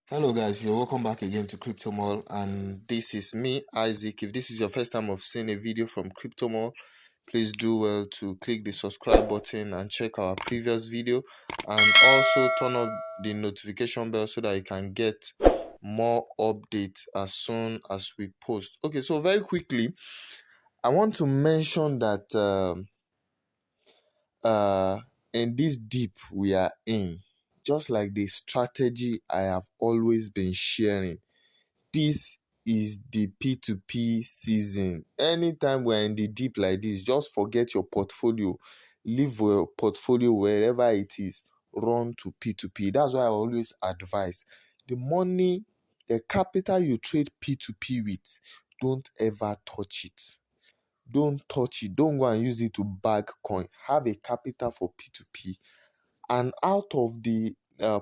Hello guys, you're welcome back again to Crypto Mall, and this is me, Isaac. If this is your first time of seeing a video from Crypto Mall, please do well to click the subscribe button and check our previous video, and also turn on the notification bell so that you can get more updates as soon as we post. Okay, so very quickly, I want to mention that in this dip we are in, just like the strategy I have always been sharing, this is the P2P season. Anytime we're in the deep like this, just forget your portfolio, leave your portfolio wherever it is, run to P2P. That's why I always advise the money, the capital you trade P2P with, don't ever touch it. Don't touch it. Don't go and use it to bag coin. Have a capital for P2P, and out of the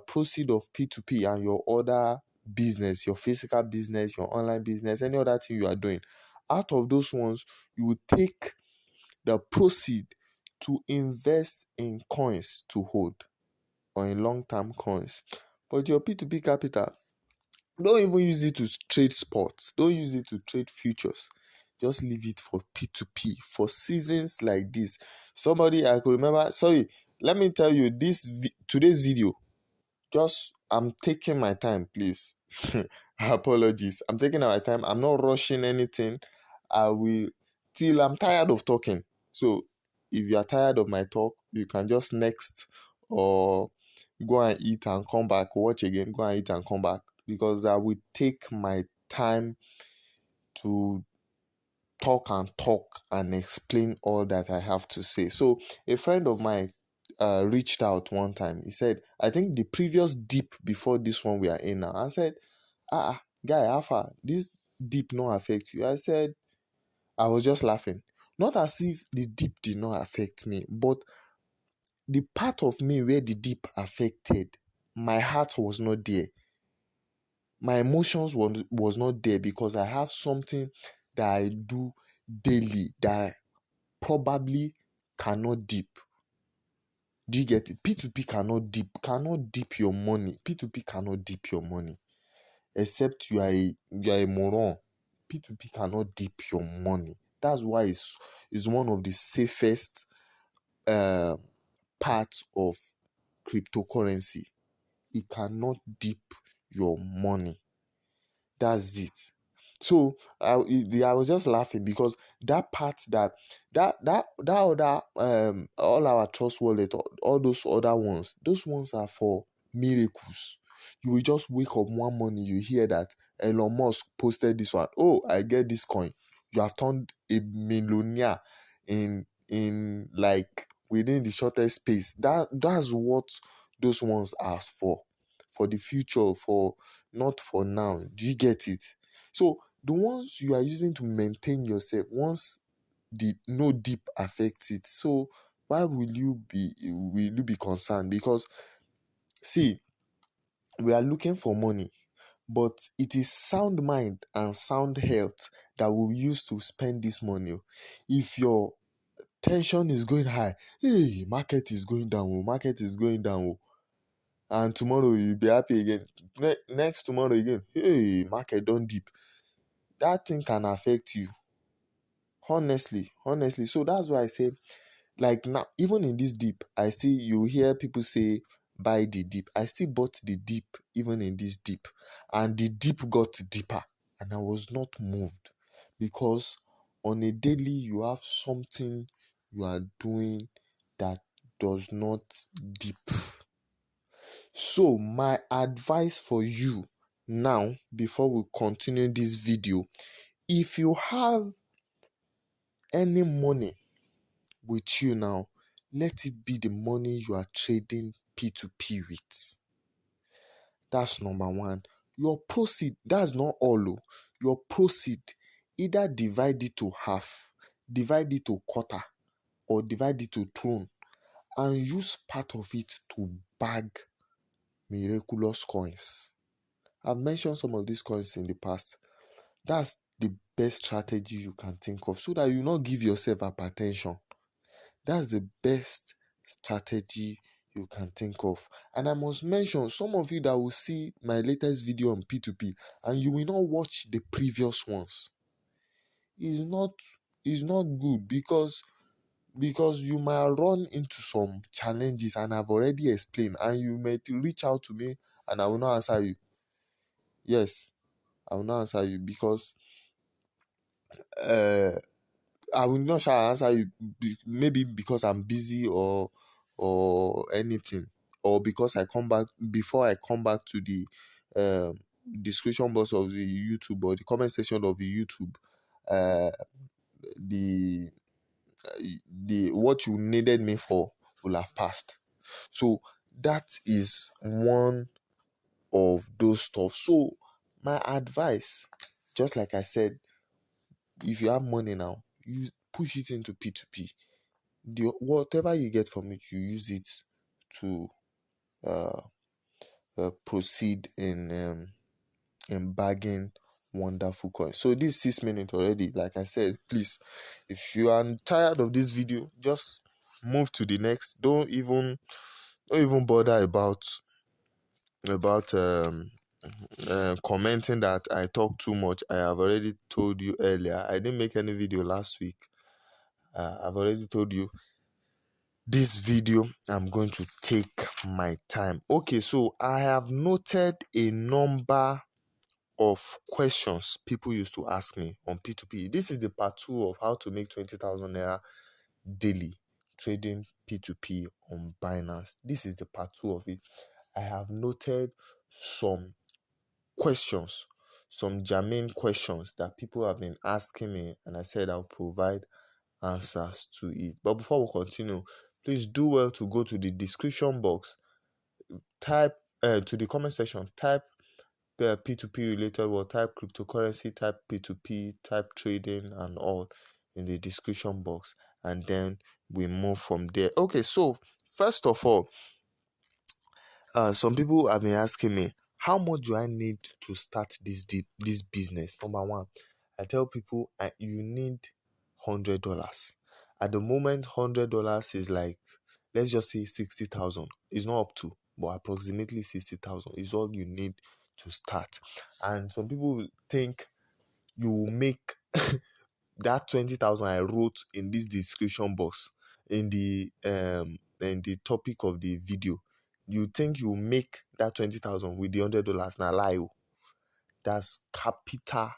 proceed of P2P and your other business, your physical business, your online business, any other thing you are doing, out of those ones, you will take the proceed to invest in coins to hold, or in long-term coins. But your P2P capital, don't even use it to trade sports. Don't use it to trade futures. Just leave it for P2P for seasons like this. Somebody I could remember. Sorry, let me tell you this. Today's video. Just I'm taking my time, please. Apologies. I'm taking my time. I'm not rushing anything. I will till I'm tired of talking. So if you are tired of my talk, you can just next or go and eat and come back. Watch again. Go and eat and come back, because I will take my time to talk and explain all that I have to say. So a friend of mine reached out one time. He said, I think the previous dip before this one we are in now. I said, guy, Alpha, this dip not affect you. I was just laughing. Not as if the dip did not affect me, but the part of me where the dip affected, my heart was not there. My emotions was not there, because I have something that I do daily that probably cannot dip. Do you get it? P2P cannot dip your money. P2P cannot dip your money. Except you are a moron. P2P cannot dip your money. That's why it's one of the safest parts of cryptocurrency. It cannot dip your money. That's it. So I was just laughing, because that part that other all our trust wallet, all those other ones, those ones are for miracles. You will just wake up one morning, you hear that Elon Musk posted this one. Oh, I get this coin. You have turned a millionaire in like within the shortest space. That's what those ones are for the future, for not for now. Do you get it? So the ones you are using to maintain yourself, once the no dip affects it, so why will you be concerned? Because see, we are looking for money, but it is sound mind and sound health that we use to spend this money. If your tension is going high, hey, market is going down, market is going down, and tomorrow you'll be happy again. Next tomorrow again, hey, market don't dip. That thing can affect you. Honestly. So that's why I say, like now, even in this dip, I see you hear people say buy the dip. I still bought the dip even in this dip, and the dip got deeper, and I was not moved, because on a daily you have something you are doing that does not dip. So my advice for you now, before we continue this video, if you have any money with you now, let it be the money you are trading P2P with. That's number one. Your proceed, that's not all. Your proceed, either divide it to half, divide it to quarter, or divide it to throne, and use part of it to bag miraculous coins. I've mentioned some of these coins in the past. That's the best strategy you can think of, so that you not give yourself hypertension. That's the best strategy you can think of. And I must mention, some of you that will see my latest video on P2P and you will not watch the previous ones, is not good, because you might run into some challenges, and I've already explained, and you may reach out to me and I will not answer you. Yes, I will not answer you, because I will not shall answer you, maybe because I'm busy, or anything, or because I come back before I come back to the um description box of the YouTube, or the comment section of the YouTube. uh the the what you needed me for will have passed. So that is one of those stuff. So my advice, just like I said, if you have money now, you push it into P2P. Whatever you get from it, you use it to uh, proceed in bagging wonderful coins. So this 6 minutes already. Like I said, please, if you are tired of this video, just move to the next. Don't even bother about commenting that I talk too much. I have already told you earlier. I didn't make any video last week. I've already told you, this video I'm going to take my time. Okay, so I have noted a number of questions people used to ask me on P2P. This is the part 2 of how to make 20,000 naira daily trading P2P on Binance. This is the part 2 of it. I have noted some questions, some germane questions that people have been asking me, and I said I'll provide answers to it. But before we continue, please do well to go to the description box, type to the comment section, type the P2P related word, type cryptocurrency, type P2P, type trading and all in the description box, and then we move from there. Okay, so first of all, some people have been asking me, how much do I need to start this business? Number one, I tell people, you need $100. At the moment, $100 is like, let's just say 60,000. It's not up to, but approximately 60,000 is all you need to start. And some people think you will make that 20,000 I wrote in this description box, in the topic of the video. You think you make that 20,000 with the $100? Now lie. That's capital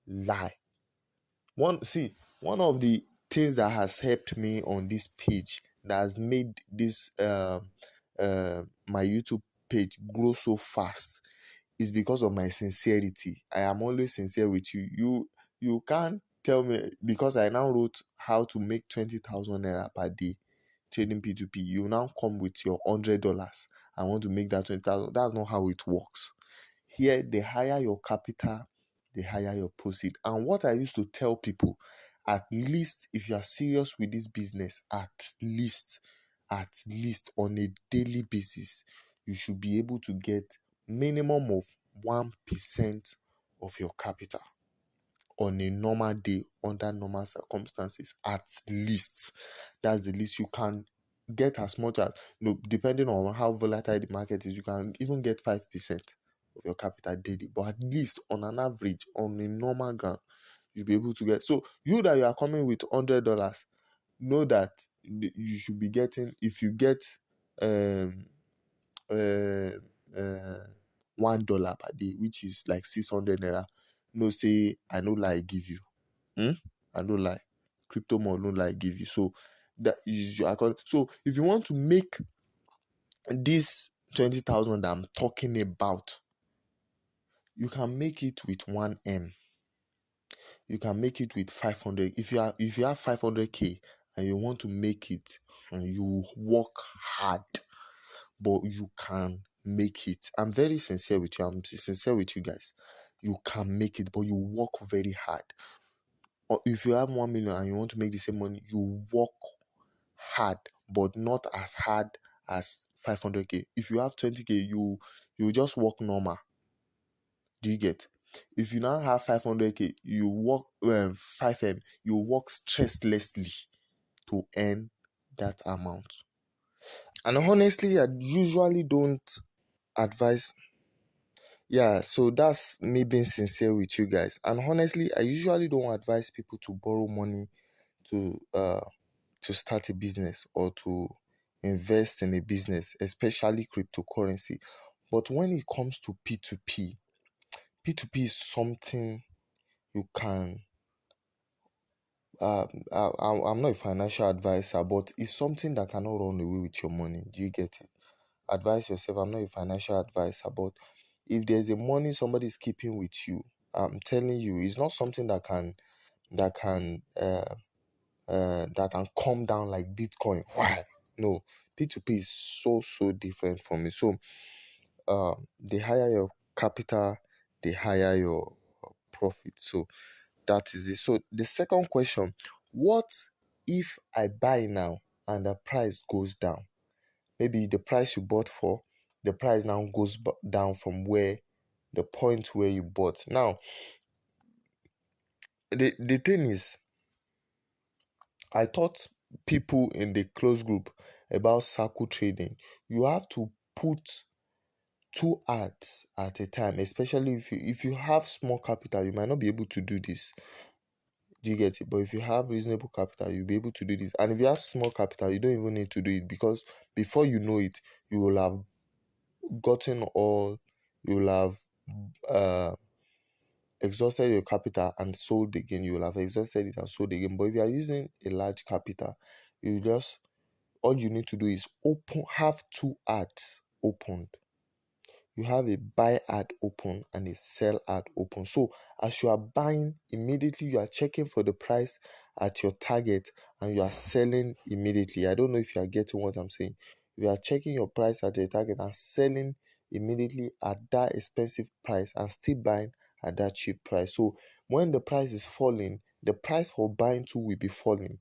lie. One of the things that has helped me on this page, that has made this my YouTube page grow so fast, is because of my sincerity. I am always sincere with you. You can't tell me, because I now wrote how to make 20,000 naira per day trading P2P, you now come with your $100. I want to make that 20,000. That's not how it works. Here, the higher your capital, the higher your proceed. And what I used to tell people, at least if you are serious with this business, at least on a daily basis, you should be able to get minimum of 1% of your capital on a normal day, under normal circumstances. At least that's the least you can get. As much as, depending on how volatile the market is, you can even get 5% of your capital daily. But at least on an average, on a normal ground, you'll be able to get. So you that you are coming with $100, know that you should be getting, if you get um uh, uh, $1 per day, which is like 600 naira. No, say I no lie give you. I no lie. Crypto more no lie give you. So that is your account. So if you want to make this 20,000 that I'm talking about, you can make it with 1M. You can make it with 500. If you have 500k and you want to make it, and you work hard, but you can make it. I'm very sincere with you. I'm sincere with you guys. You can make it, but you work very hard. Or if you have 1 million and you want to make the same money, you work hard, but not as hard as 500k. If you have 20k, you just work normal. Do you get? If you now have 500k, you work 5M. You work stresslessly to earn that amount. And honestly, I usually don't advise. Yeah, so that's me being sincere with you guys. And honestly, I usually don't advise people to borrow money to start a business or to invest in a business, especially cryptocurrency. But when it comes to P2P, P2P is something you can. I'm not a financial advisor, but it's something that cannot run away with your money. Do you get it? Advise yourself. I'm not a financial advisor, but if there's a money somebody is keeping with you, I'm telling you, it's not something that can that can come down like Bitcoin. Why? No, P2P is so different from it. So, the higher your capital, the higher your profit. So that is it. So the second question: what if I buy now and the price goes down? Maybe the price you bought for, the price now goes down from where the point where you bought. Now, the thing is, I taught people in the close group about circle trading. You have to put two ads at a time, especially if you have small capital, you might not be able to do this. Do you get it? But if you have reasonable capital, you'll be able to do this. And if you have small capital, you don't even need to do it, because before you know it, you will have gotten all, you will have uh exhausted your capital and sold again. You will have exhausted it and sold again. But if you are using a large capital, you just, all you need to do is have two ads opened. You have a buy ad open and a sell ad open. So as you are buying, immediately you are checking for the price at your target and you are selling immediately. I don't know if you are getting what I'm saying. You are checking your price at your target and selling immediately at that expensive price and still buying at that cheap price. So when the price is falling, the price for buying too will be falling,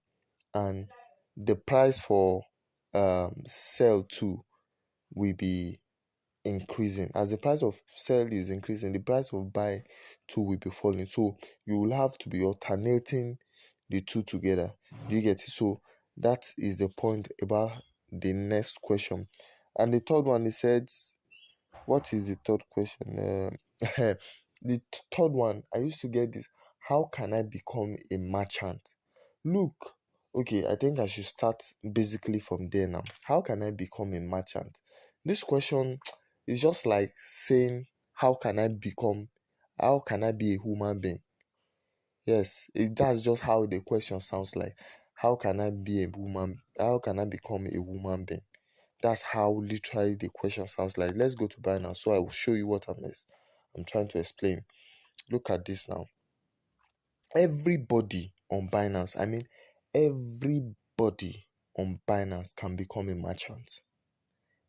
and the price for sell too will be increasing. As the price of sell is increasing, the price of buy too will be falling. So you will have to be alternating the two together. Do you get it? So that is the point about the next question. And the third one, he said, what is the third question? The third one, I used to get this: how can I become a merchant? Look, okay, I think I should start basically from there now. How can I become a merchant? This question is just like saying, how can I be a human being? Yes, that's just how the question sounds like. How can I be a woman? How can I become a woman being? That's how literally the question sounds like. Let's go to Binance so I will show you what I'm trying to explain. Look at this now. Everybody on Binance, I mean, everybody on Binance can become a merchant.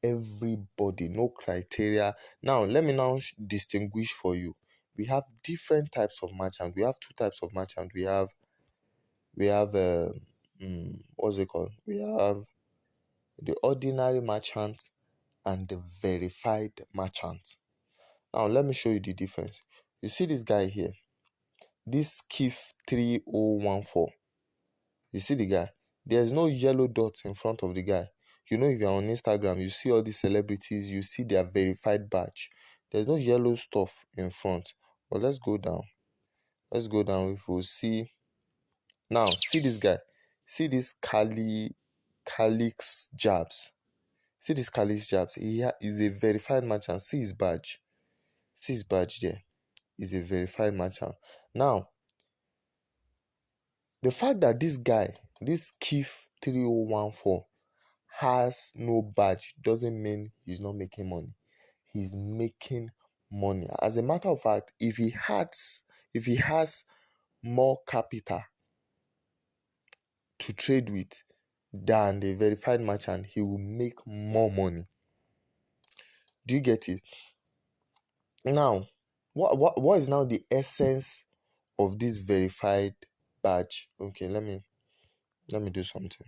Everybody, no criteria. Now, let me now distinguish for you. We have different types of merchant. We have two types of merchant. We have what's it called? We have the ordinary merchant and the verified merchant. Now, let me show you the difference. You see this guy here, this Kif 3014. You see the guy? There's no yellow dots in front of the guy. You know, if you're on Instagram, you see all these celebrities, you see their verified badge. There's no yellow stuff in front. But let's go down. Let's go down. If we'll see. Now, see this guy. See this Calix Jabs. See this Calix Jabs. He is a verified merchant. See his badge. See his badge there. He's a verified merchant. Now, the fact that this guy, this Kif 3014, has no badge doesn't mean he's not making money. He's making money. As a matter of fact, if he has more capital to trade with than the verified merchant, he will make more money. Do you get it? Now, what is now the essence of this verified badge? Okay, let me do something.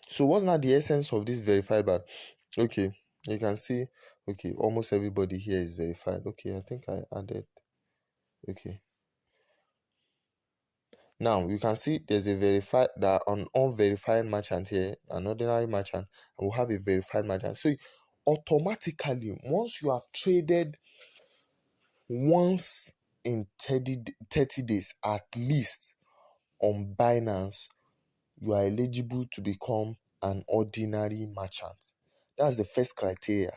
So what's now the essence of this verified badge? Okay, you can see, okay, almost everybody here is verified. Okay, I think I added, okay. Now you can see there's a verified, that an unverified merchant here, an ordinary merchant, and we'll have a verified merchant. So automatically, once you have traded once in 30 days at least on Binance, you are eligible to become an ordinary merchant. That's the first criteria.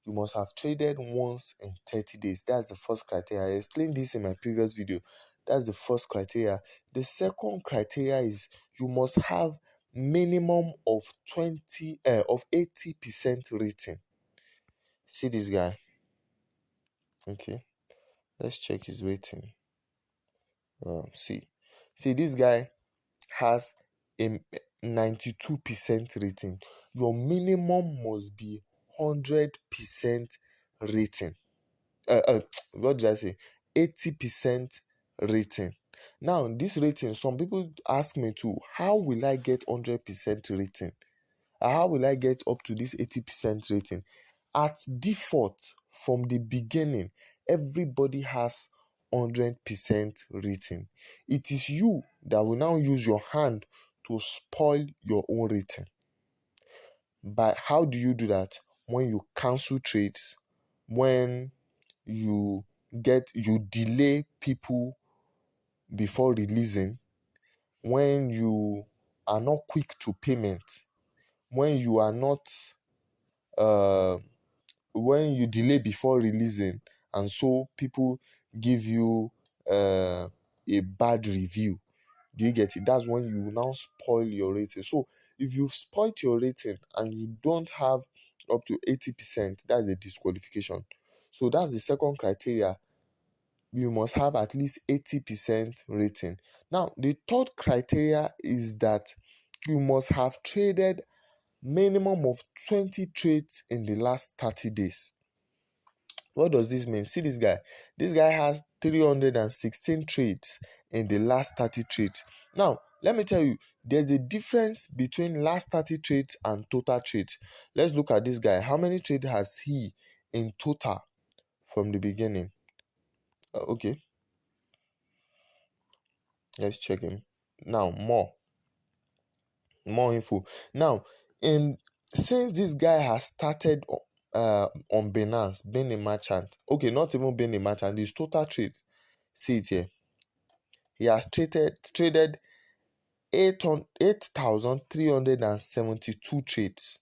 You must have traded once in 30 days. That's the first criteria. I explained this in my previous video. That's the first criteria. The second criteria is you must have minimum of 80% rating. See this guy. Okay, let's check his rating. See this guy has a 92% rating. Your minimum must be 100% rating. What did I say? 80% rating. Now, this rating, some people ask me too, how will I get 100% rating? How will I get up to this 80% rating? At default, from the beginning, everybody has 100% rating. It is you that will now use your hand to spoil your own rating. But how do you do that? When you cancel trades, when you delay people before releasing, when you are not quick to payment, when you are not uh when you delay before releasing, and so people give you a bad review. Do you get it? That's when you now spoil your rating. So if you've spoiled your rating and you don't have up to 80%, that's a disqualification. So that's the second criteria. You must have at least 80% rating. Now, the third criteria is that you must have traded minimum of 20 trades in the last 30 days. What does this mean? See this guy. This guy has 316 trades in the last 30 trades. Now, let me tell you, there's a difference between last 30 trades and total trades. Let's look at this guy. How many trades has he in total from the beginning? Okay, let's check him. Now, more info. Now, in since this guy has started on Binance, being a merchant, okay, not even being a merchant, his total trade, see it here. He has traded 8,372 trades.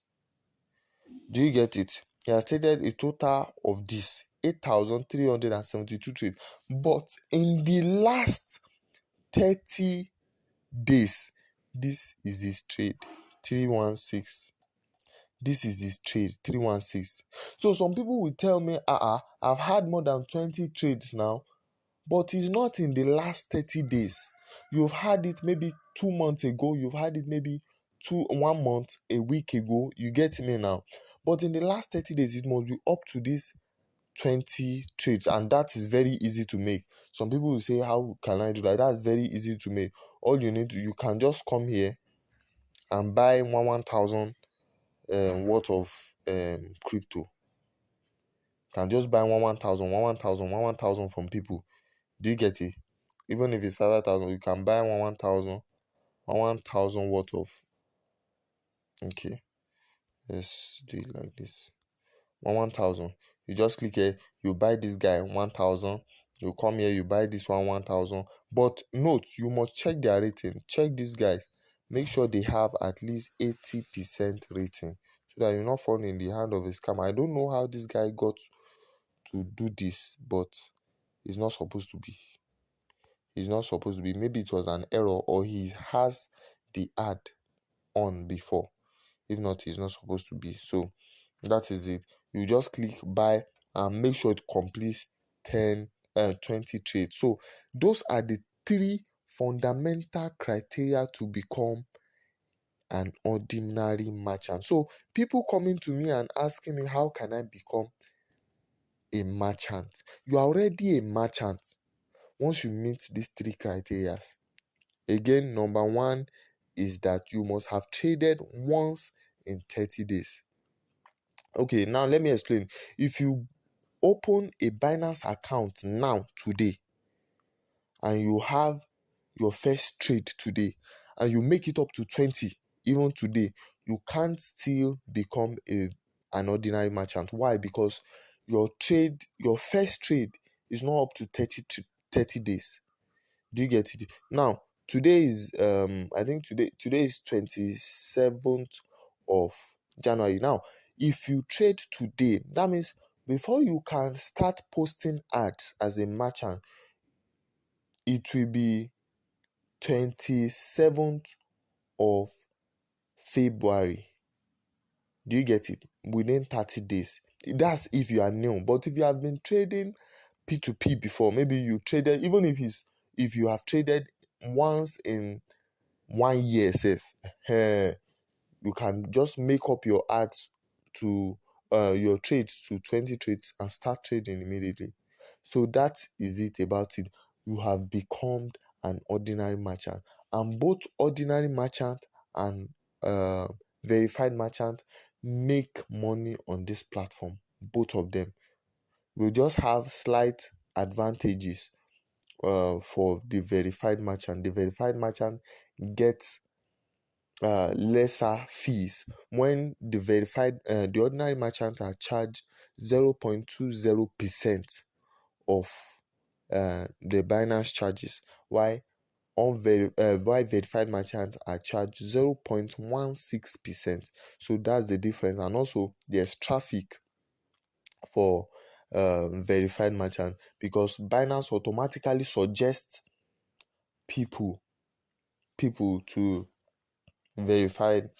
Do you get it? He has traded a total of this 8,372 trades. But in the last 30 days, this is his trade 316. This is his trade 316. So some people will tell me, I've had more than 20 trades now, but it's not in the last 30 days. You've had it maybe 2 months ago, you've had it maybe 1 month, a week ago. You get me now? But in the last 30 days, it must be up to these 20 trades, and that is very easy to make. Some people will say, how can I do that? That's very easy to make. All you can just come here and buy 1,000 worth of crypto. You can just buy 1,000 from people. Do you get it? Even if it's 5,000, you can buy 1,000 worth of. Okay, let's do it like this. 1,000. You just click here, you buy this guy 1,000. You come here, you buy this one 1,000. But note, you must check their rating. Check these guys. Make sure they have at least 80% rating, so that you're not falling in the hand of a scammer. I don't know how this guy got to do this, but it's not supposed to be. It's not supposed to be. Maybe it was an error, or he has the ad on before. If not, he's not supposed to be. So that is it. You just click buy and make sure it completes 20 trades. So those are the three fundamental criteria to become an ordinary merchant. So people coming to me and asking me, how can I become a merchant? You are already a merchant once you meet these three criteria. Again, number one is that you must have traded once in 30 days. Okay, now let me explain. If you open a Binance account now, today, and you have your first trade today and you make it up to 20 even today, you can't still become an ordinary merchant. Why? Because your first trade is not up to 30 days. Do you get it? Now, today is I think today is 27th of January. Now, if you trade today, that means before you can start posting ads as a merchant, it will be 27th of February. Do you get it? Within 30 days. That's if you are new. But if you have been trading P2P before, maybe you traded, even if you have traded once in 1 year, safe, you can just make up your ads to your trades to 20 trades and start trading immediately. So that is it about it. You have become an ordinary merchant, and both ordinary merchant and uh, verified merchant make money on this platform. Both of them will just have slight advantages. For the verified merchant, gets lesser fees when the ordinary merchants are charged 0.20% of the Binance charges, while verified merchants are charged 0.16%. So that's the difference. And also there's traffic for verified merchants, because Binance automatically suggests people to verified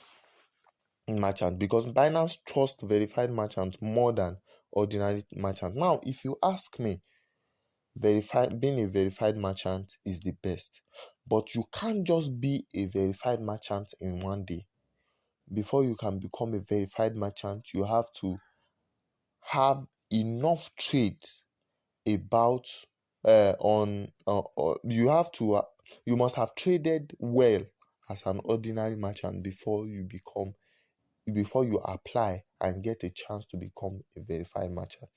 merchant, because Binance trusts verified merchants more than ordinary merchants. Now, if you ask me, being a verified merchant is the best, but you can't just be a verified merchant in one day. Before you can become a verified merchant, you have to have enough trades about you must have traded well as an ordinary merchant before you apply and get a chance to become a verified merchant.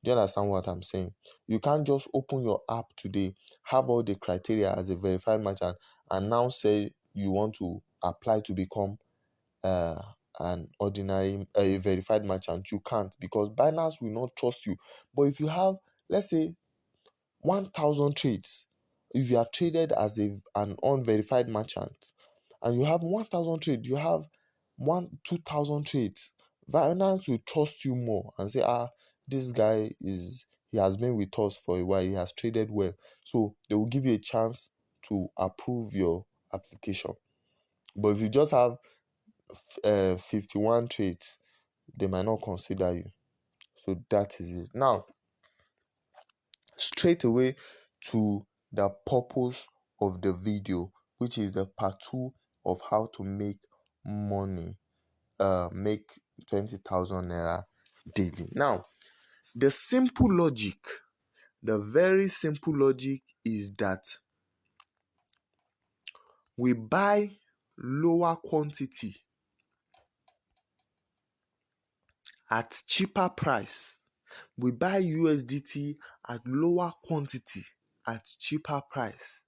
Do you understand what I'm saying? You can't just open your app today, have all the criteria as a verified merchant, and now say you want to apply to become uh, a verified merchant. You can't, because Binance will not trust you. But if you have, let's say, 1,000 trades, if you have traded as an unverified merchant, and you have 1,000 trades, you have 2,000 trades, Binance will trust you more and say, this guy he has been with us for a while, he has traded well. So they will give you a chance to approve your application. But if you just have 51 trades, they might not consider you. So that is it. Now, straight away to the purpose of the video, which is the part 2 of how to make money, make 20,000 naira daily. Now, the very simple logic is that we buy lower quantity at cheaper price. We buy USDT at lower quantity at cheaper price,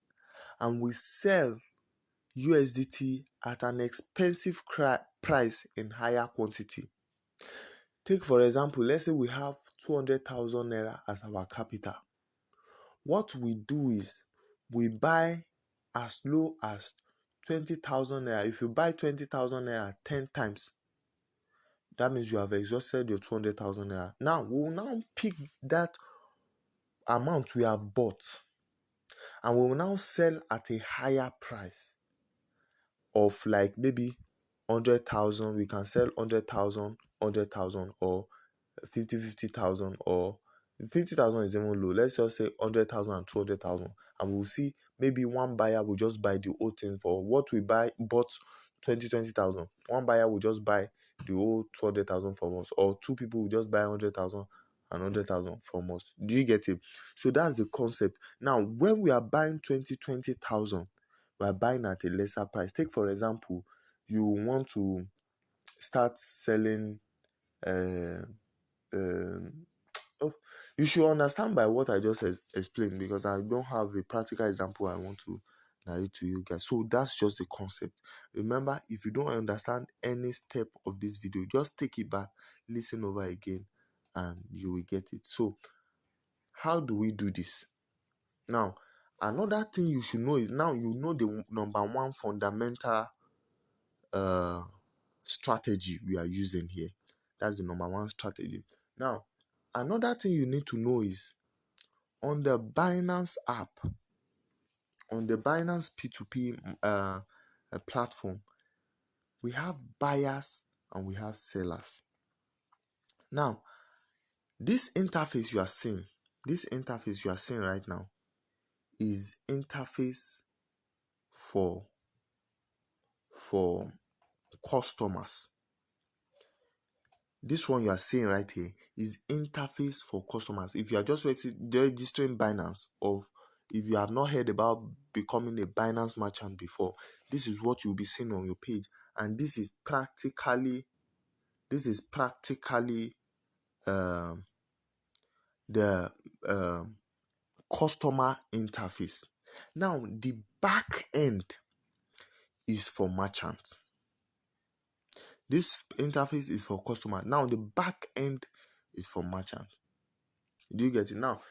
and we sell USDT at an expensive price in higher quantity. Take for example, let's say we have 200,000 naira as our capital. What we do is we buy as low as 20,000 naira. If you buy 20,000 naira 10 times, that means you have exhausted your 200,000 naira. Now, we will now pick that amount we have bought and we will now sell at a higher price of like maybe 100,000. We can sell 100,000, or 50,000, or 50,000 is even low. Let's just say 100,000 and 200,000, and we'll see maybe one buyer will just buy the whole thing for what we bought 20,000. One buyer will just buy the whole 200,000 from us, or two people will just buy 100,000 and 100,000 from us. Do you get it? So that's the concept. Now, when we are buying 20,000, we are buying at a lesser price. Take for example, you want to start selling. Oh, you should understand by what I just explained, because I don't have a practical example I want to narrate to you guys. So that's just the concept. Remember, if you don't understand any step of this video, just take it back, listen over again, and you will get it. So how do we do this? Now, another thing you should know is, now you know the number one fundamental strategy we are using here. That's the number one strategy. Now, another thing you need to know is, on the Binance app, on the Binance P2P platform, we have buyers and we have sellers. Now, this interface you are seeing right now is interface for customers. This one you are seeing right here is interface for customers. If you are just registering Binance, or if you have not heard about becoming a Binance merchant before, this is what you'll be seeing on your page. And this is practically the customer interface. Now, the back end is for merchants. This interface is for customer. Now, the back end is for merchant. Do you get it? Now,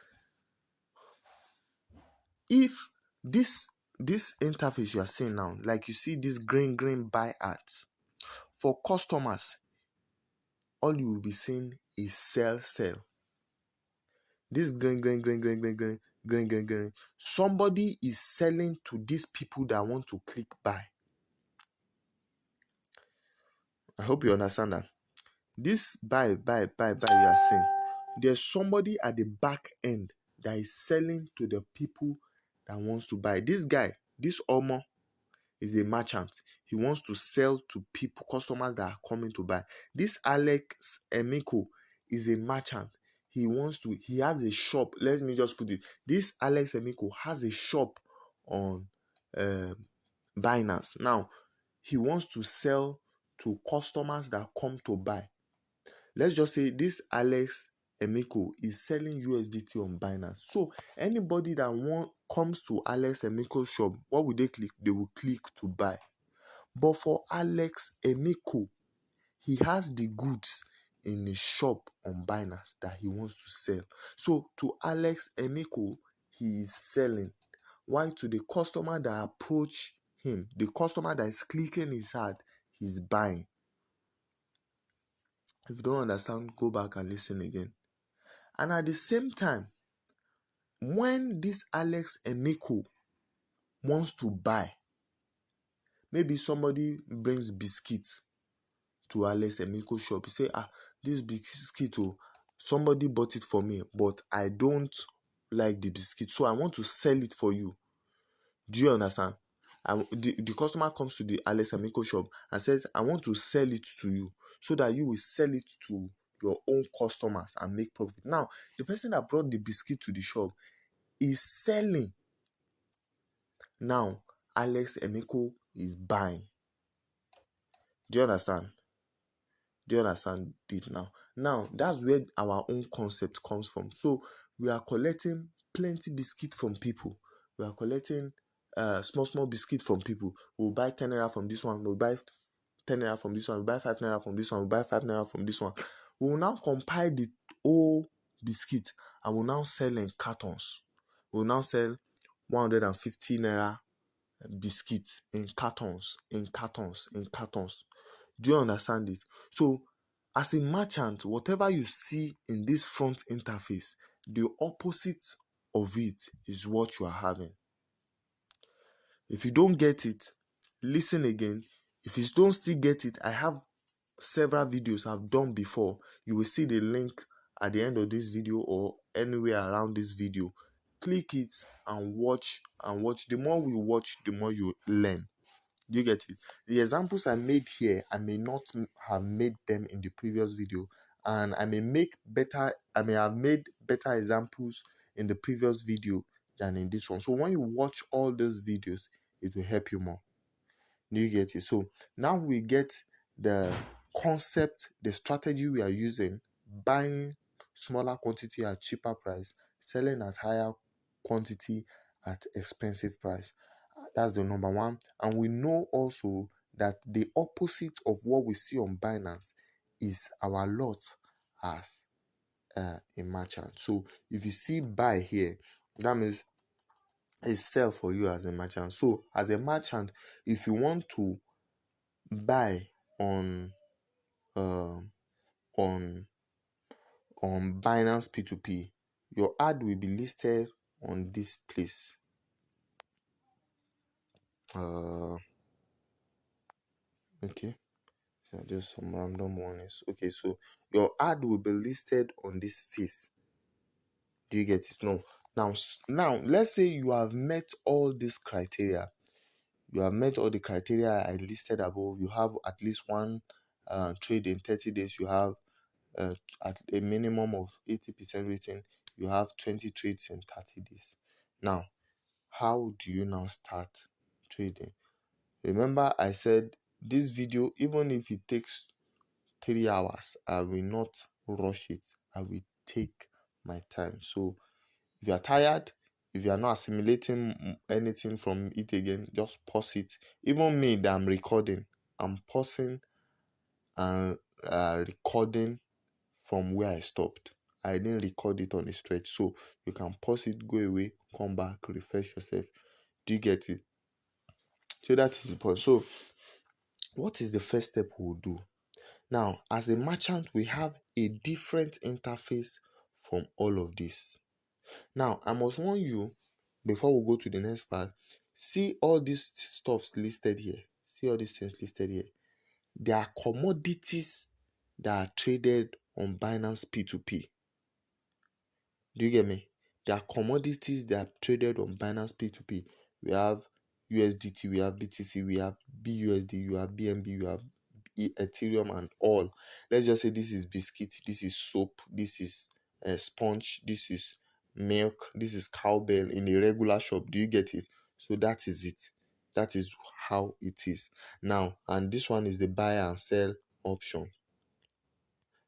if this interface you are seeing now, like you see this green buy ads, for customers, all you will be seeing is sell. This green. Somebody is selling to these people that want to click buy. I hope you understand that. This buy you are seeing, there's somebody at the back end that is selling to the people that wants to buy. This guy, this Omo, is a merchant. He wants to sell to people, customers that are coming to buy. This Alex Emiko is a merchant. He has a shop. Let me just put it. This Alex Emiko has a shop on Binance. Now, he wants to sell to customers that come to buy. Let's just say this Alex Emiko is selling USDT on Binance. So anybody that comes to Alex Emiko's shop, what will they click? They will click to buy. But for Alex Emiko, he has the goods in his shop on Binance that he wants to sell. So to Alex Emiko, he is selling. Why? To the customer that approach him, the customer that is clicking his ad, he's buying. If you don't understand, go back and listen again. And at the same time, when this Alex Emiko wants to buy, maybe somebody brings biscuits to Alex Emiko's shop. He say, this biscuit, somebody bought it for me, but I don't like the biscuit, so I want to sell it for you. Do you understand? The customer comes to the Alex Emiko shop and says, I want to sell it to you so that you will sell it to your own customers and make profit. Now, the person that brought the biscuit to the shop is selling. Now, Alex Emiko is buying. Do you understand? Do you understand it now? Now, that's where our own concept comes from. So, we are collecting plenty biscuit from people. We are collecting small biscuit from people. We'll buy 10 naira from this one. We'll buy 10 naira from this one. We'll buy 5 naira from this one. We'll buy 5 naira from this one. We will now compile the whole biscuit and we'll now sell in cartons. We'll now sell 150 naira biscuit in cartons. Do you understand it? So, as a merchant, whatever you see in this front interface, the opposite of it is what you are having. If you don't get it, listen again. If you don't still get it, I have several videos I've done before. You will see the link at the end of this video or anywhere around this video. Click it and watch. The more we watch, the more you learn. Do you get it? The examples I made here, I may not have made them in the previous video, and I may have made better examples in the previous video than in this one. So when you watch all those videos, it will help you more. Do you get it? So now we get the concept, the strategy we are using: buying smaller quantity at cheaper price, selling at higher quantity at expensive price. That's the number one. And we know also that the opposite of what we see on Binance is our lot as a merchant. So if you see buy here, that means it's sell for you as a merchant. So as a merchant, if you want to buy on um on Binance P2P, your ad will be listed on this place. Okay, so just some random ones. Okay, so your ad will be listed on this face. Do you get it? No. Now, let's say you have met all these criteria. You have met all the criteria I listed above. You have at least one trade in 30 days. You have at a minimum of 80% rating. You have 20 trades in 30 days. Now, how do you now start trading? Remember, I said this video, even if it takes 3 hours, I will not rush it. I will take my time. So if you are tired, if you are not assimilating anything from it again, just pause it. Even me that I'm recording, I'm pausing and recording from where I stopped. I didn't record it on a stretch. So you can pause it, go away, come back, refresh yourself. Do you get it? So that is the point. So what is the first step we'll do? Now, as a merchant, we have a different interface from all of this. Now, I must warn you, before we go to the next part, see all these stuffs listed here. See all these things listed here. They are commodities that are traded on Binance P2P. Do you get me? There are commodities that are traded on Binance P2P. We have USDT, we have BTC, we have BUSD, you have BNB, you have Ethereum, and all. Let's just say this is biscuit, this is soap, this is sponge, this is milk, this is cowbell in a regular shop. Do you get it? So that is it. That is how it is. Now, and this one is the buy and sell option.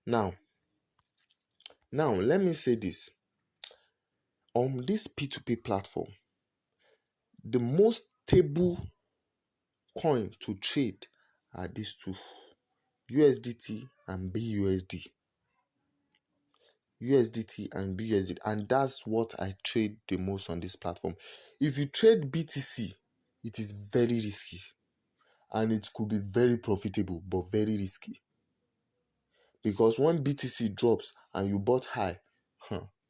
Now, let me say this. On this P2P platform, the most stable coin to trade are these two, USDT and BUSD. USDT and BUSD, and that's what I trade the most on this platform. If you trade BTC, it is very risky and it could be very profitable, but very risky. Because when BTC drops and you bought high,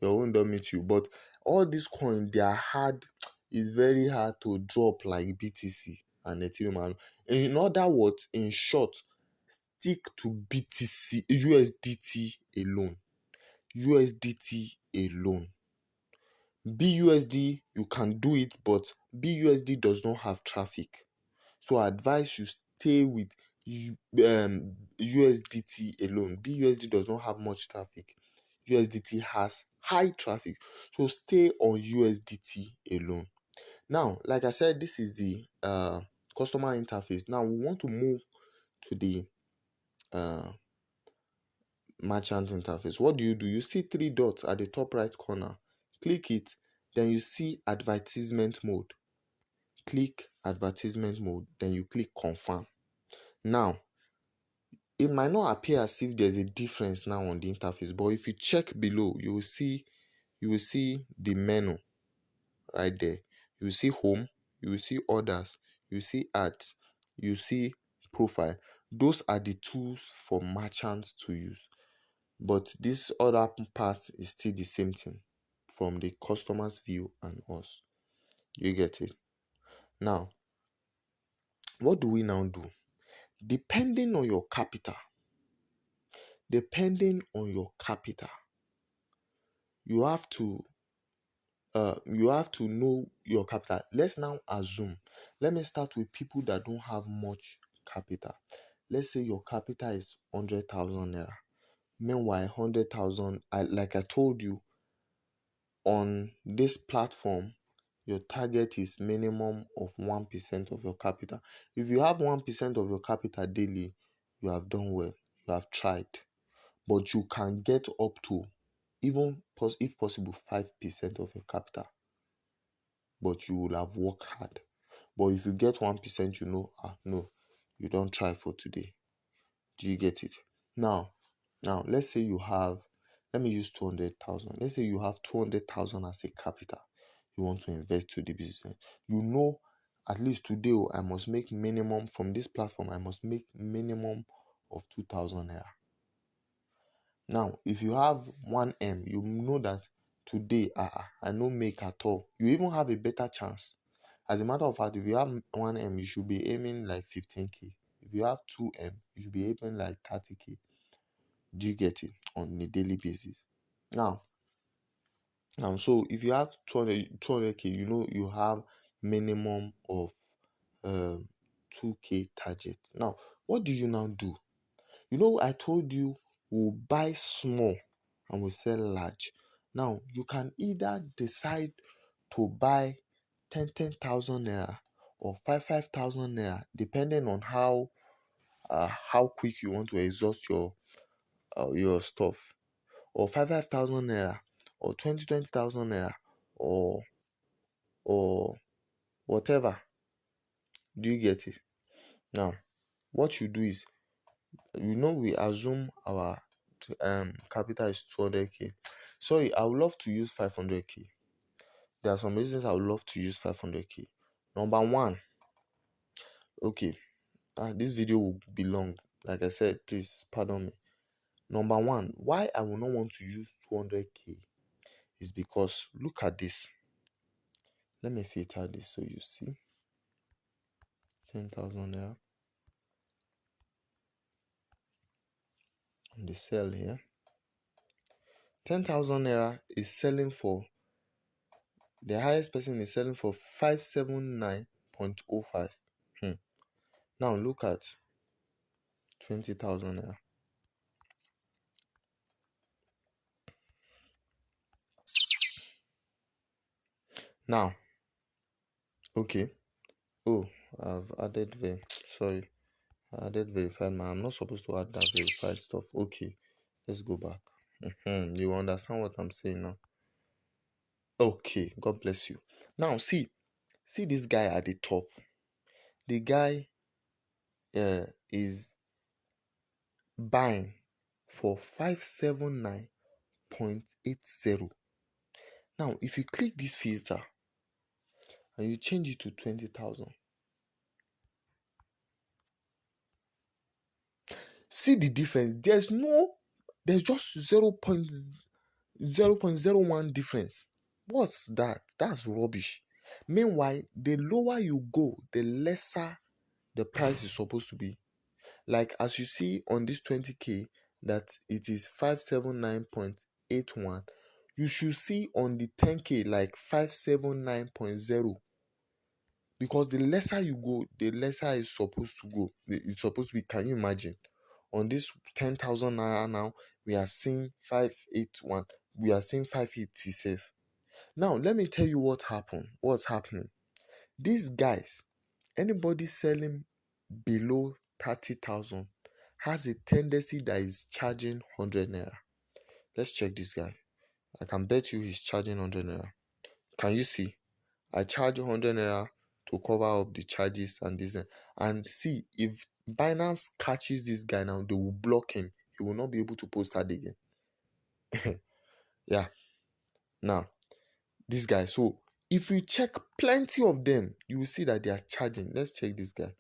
your own don't meet you. But all these coins, they are hard. It's very hard to drop like BTC and Ethereum. In other words, in short, stick to BTC, USDT alone. USDT alone. BUSD, you can do it, but BUSD does not have traffic. So I advise you stay with USDT alone. BUSD does not have much traffic. USDT has high traffic. So stay on USDT alone. Now, like I said, this is the customer interface. Now we want to move to the merchant interface. What do? You see three dots at the top right corner. Click it, then you see advertisement mode. Click advertisement mode, then you click confirm. Now, it might not appear as if there's a difference now on the interface, but if you check below, you will see the menu right there. You will see home, you will see orders, you will see ads, you will see profile. Those are the tools for merchants to use. But this other part is still the same thing from the customer's view and us. You get it? Now, what do we now do? Depending on your capital, you have to know your capital. Let's now assume. Let me start with people that don't have much capital. Let's say your capital is 100,000 naira. Meanwhile, 100,000, like I told you, on this platform, your target is minimum of 1% of your capital. If you have 1% of your capital daily, you have done well. You have tried. But you can get up to, even if possible, 5% of your capital. But you will have worked hard. But if you get 1%, no, you don't try for today. Do you get it? Now, let's say you have, let me use 200,000. Let's say you have 200,000 as a capital. You want to invest to the business. At least today, I must make minimum from this platform. I must make minimum of 2,000 naira. Now, if you have 1M, you know that today, I no make at all. You even have a better chance. As a matter of fact, if you have 1M, you should be aiming like 15k. If you have 2M, you should be aiming like 30k. Do you get it? On a daily basis. Now, so if you have 200k, you have minimum of 2k target. Now, what do you now do? I told you we'll buy small and we'll sell large. Now, you can either decide to buy 10,000 naira or 5,000 naira, depending on how quick you want to exhaust your stuff, or 5,000 naira, or 20,000 naira, or whatever. Do you get it? Now, what you do is, we assume our capital is 200k. Sorry, I would love to use 500k. There are some reasons I would love to use 500k. Number one, okay, this video will be long. Like I said, please pardon me. Number one, why I will not want to use 200k is because look at this. Let me filter this so you see. 10,000 naira on the sell here. 10,000 naira is selling for, the highest person is selling for 579.05. Now look at 20,000 naira. Now, okay. Oh, I've added sorry. I added verified. I'm not supposed to add that verified stuff. Okay, let's go back. You understand what I'm saying now? Okay, God bless you. Now, see this guy at the top. The guy is buying for 579.80. Now, if you click this filter and you change it to 20,000, see the difference. There's just 0.01 difference. What's that? That's rubbish. Meanwhile, the lower you go, the lesser the price is supposed to be. Like as you see on this 20k that it is 579.81, you should see on the 10k like 579.0, because the lesser you go, the lesser it's supposed to go. It's supposed to be, can you imagine? On this 10,000 naira now, we are seeing 581. We are seeing 587. Now, let me tell you what's happening. These guys, anybody selling below 30,000 has a tendency that is charging 100 naira. Let's check this guy. I can bet you he's charging 100 naira. Can you see? I charge 100 naira to cover up the charges and this. And see, if Binance catches this guy now, they will block him. He will not be able to post that again. Yeah. Now, this guy. So, if you check plenty of them, you will see that they are charging. Let's check this guy.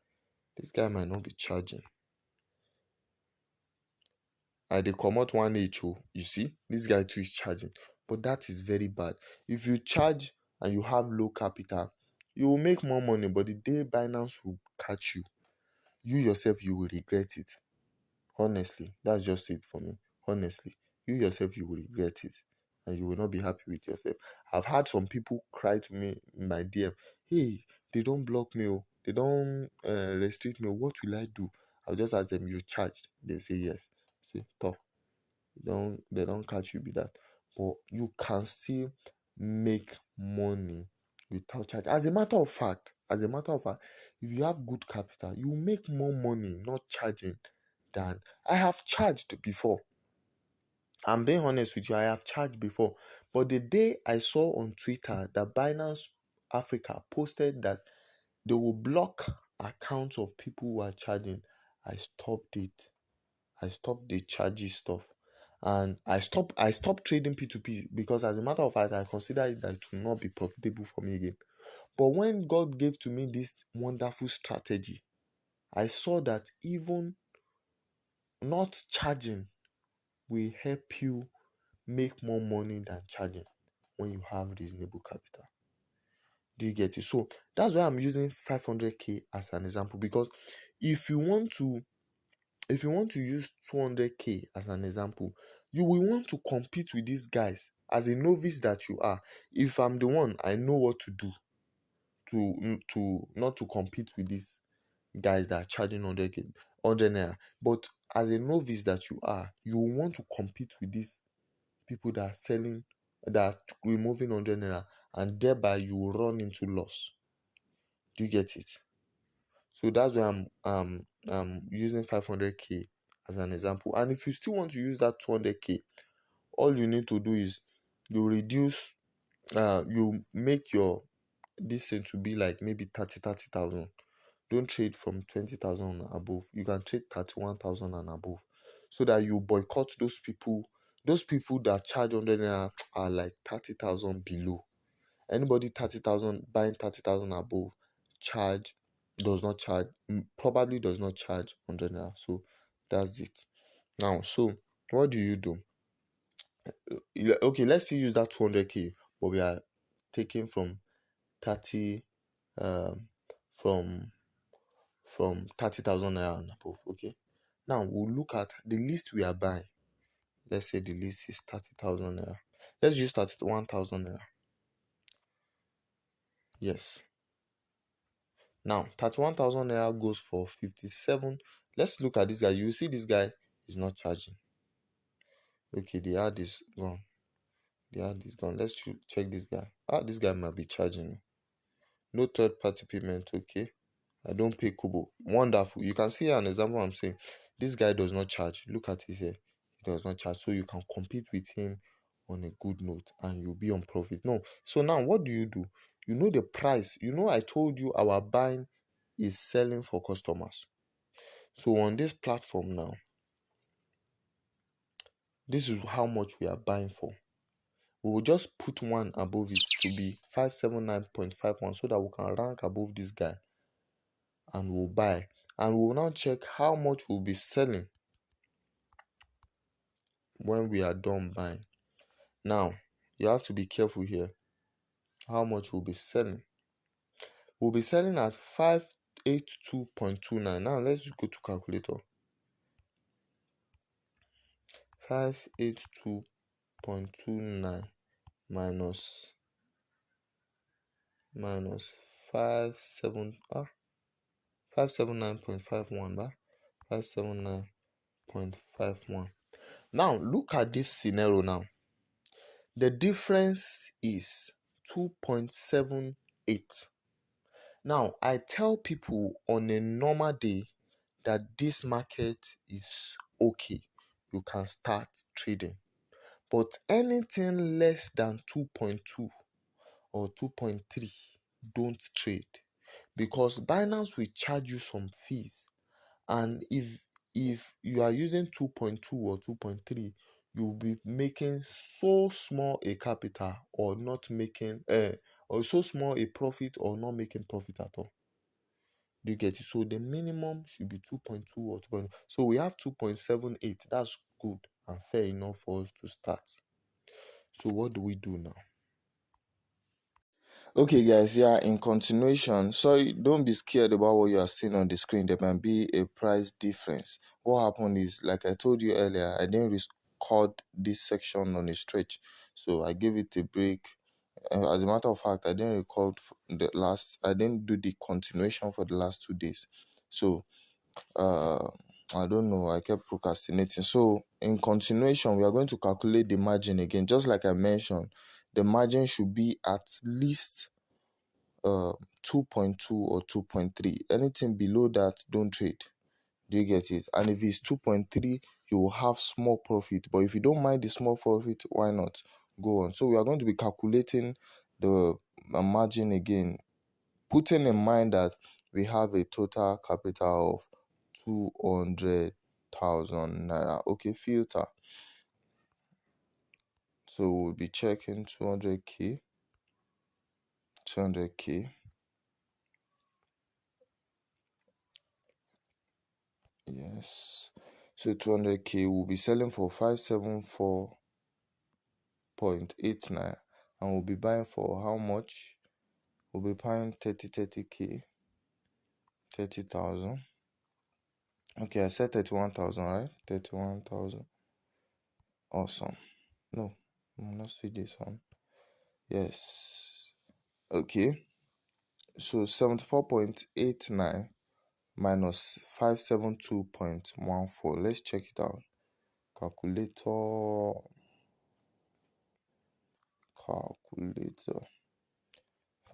This guy might not be charging. They come out 1 HO. You see, this guy too is charging. But that is very bad. If you charge and you have low capital, you will make more money. But the day Binance will catch you, you yourself, you will regret it. Honestly, that's just it for me. Honestly, you yourself, you will regret it. And you will not be happy with yourself. I've had some people cry to me in my DM, hey, they don't block me, oh, they don't restrict me. What will I do? I'll just ask them, you charged? They say yes. Say, talk. They don't catch you with that. But you can still make money without charge. As a matter of fact, if you have good capital, you make more money not charging than I have charged before. I'm being honest with you, I have charged before. But the day I saw on Twitter that Binance Africa posted that they will block accounts of people who are charging. I stopped it. I stopped the chargy stuff. And I stopped trading P2P because, as a matter of fact, I consider it that it will not be profitable for me again. But when God gave to me this wonderful strategy, I saw that even not charging will help you make more money than charging when you have reasonable capital. Do you get it? So that's why I'm using 500k as an example, because if you want to use 200k as an example, you will want to compete with these guys as a novice that you are. If I'm the one, I know what to do to not to compete with these guys that are charging 100 naira. But as a novice that you are, you will want to compete with these people that are selling, that are removing 100 naira, and thereby you will run into loss. Do you get it? So that's why I'm using 500k as an example. And if you still want to use that 200k, all you need to do is you reduce, you make your this thing to be like maybe 30,000. Don't trade from 20,000 and above. You can trade 31,000 and above, so that you boycott those people. Those people that charge 100 naira are like 30,000 below. Anybody 30,000 buying 30,000 above probably does not charge 100 naira. So that's it. Now, so what do you do? Okay, let's still use that 200k, but we are taking from 30 from 30,000 naira and above. Okay, now we'll look at the list we are buying. Let's say the list is 30,000 naira. Let's use 31,000 naira. Yes. Now 31,000 naira goes for 57. Let's look at this guy. You see this guy is not charging. Okay, the ad is gone. Let's check this guy. This guy might be charging. No third party payment. Okay, I don't pay Kubo. Wonderful. You can see an example. I'm saying this guy does not charge. Look at it here. He does not charge. So you can compete with him on a good note and you'll be on profit. No. So now what do? You know the price. I told you our buying is selling for customers. So on this platform now, this is how much we are buying for. We will just put one above it to be 579.51 so that we can rank above this guy, and we'll buy. And we'll now check how much we'll be selling when we are done buying. Now, you have to be careful here. How much we'll be selling? We'll be selling at 582.29. Now, let's go to calculator. 582.29 minus 579.51, 579.51. Now look at this scenario now. The difference is 2.78. Now I tell people on a normal day that this market is okay. You can start trading. But anything less than 2.2 or 2.3, don't trade, because Binance will charge you some fees. And if you are using 2.2 or 2.3, you'll be making so small a capital or not making or so small a profit or not making profit at all. Do you get it? So the minimum should be 2.2 or 2. So we have 2.78. That's good and fair enough for us to start. So what do we do now? Okay, guys, yeah, in continuation, sorry, don't be scared about what you are seeing on the screen. There might be a price difference. What happened is, like I told you earlier, I didn't record this section on a stretch, so I gave it a break. As a matter of fact, I didn't do the continuation for the last 2 days. So, I don't know, I kept procrastinating. So, in continuation, we are going to calculate the margin again. Just like I mentioned, the margin should be at least 2.2 or 2.3. Anything below that, don't trade. Do you get it? And if it's 2.3, you will have small profit. But if you don't mind the small profit, why not? Go on. So we are going to be calculating the margin again putting in mind that we have a total capital of 200,000 naira. Okay, filter. So we'll be checking 200k, 200k. Yes. So 200k will be selling for 574.89, and we'll be buying for how much? We'll be buying 30k, 30,000. Okay, I said 31,000, right? 31,000. Awesome. No, I'm not see this one. Yes. Okay. So 74.89 minus 572.14. Let's check it out. Calculator.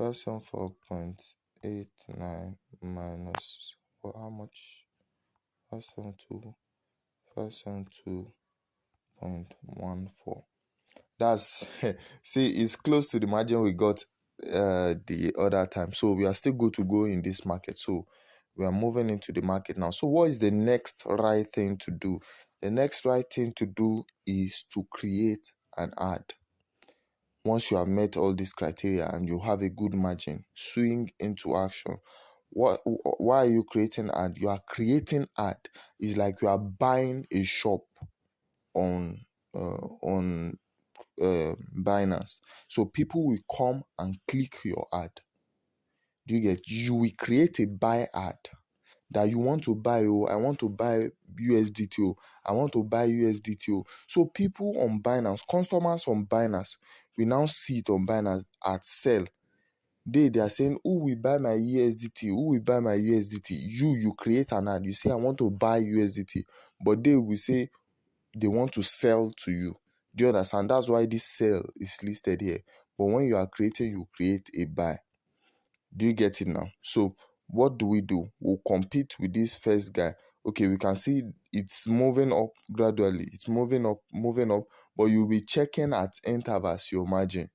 574.89 minus how much? 572.14. That's see, it's close to the margin we got the other time. So we are still good to go in this market. So we are moving into the market now. So what is the next right thing to do? The next right thing to do is to create an ad. Once you have met all these criteria and you have a good margin, swing into action. Why are you creating ad? You are creating ad. It's like you are buying a shop on Binance. So people will come and click your ad. Do you get? You will create a buy ad that you want to buy. Oh, I want to buy USDT. Oh, I want to buy USDT. Oh. So people on Binance, customers on Binance, we now see it on Binance at sell. They are saying, who will buy my USDT? Who will buy my USDT? You create an ad. You say, I want to buy USDT. But they will say, they want to sell to you. Do you understand? That's why this sell is listed here. But when you are creating, you create a buy. Do you get it now? So what do? We'll compete with this first guy. Okay, we can see it's moving up gradually. It's moving up, but you'll be checking at intervals your margin.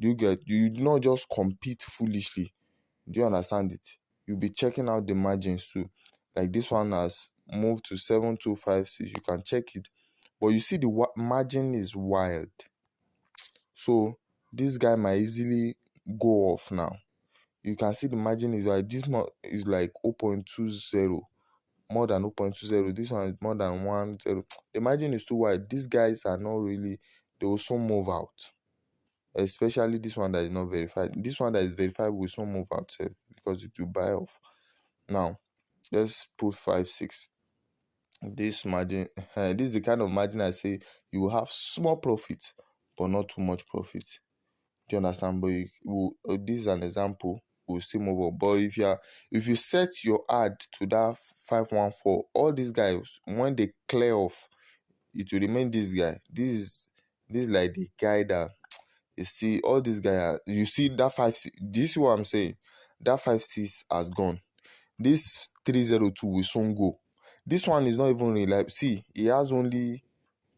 Do you get? You do not just compete foolishly. Do you understand it? You'll be checking out the margins too. Like this one has moved to 7256. You can check it. But you see the margin is wild. So this guy might easily go off now. You can see the margin is like this one is like 0.20, more than 0.20. This one is more than 1. The margin is too wide. These guys are not really, they will soon move out. Especially this one that is not verified. This one that is verified will soon move out because it will buy off. Now, let's put 5.6. This margin, this is the kind of margin I say you will have small profit, but not too much profit. Do you understand? But this is an example. We'll still move on. But if you set your ad to that 514, all these guys, when they clear off, it will remain this guy. This is like the guy that you see. All these guys, you see that 5. Do you see what I'm saying? That 5.6 has gone. This 302 will soon go. This one is not even reliable. See, he has only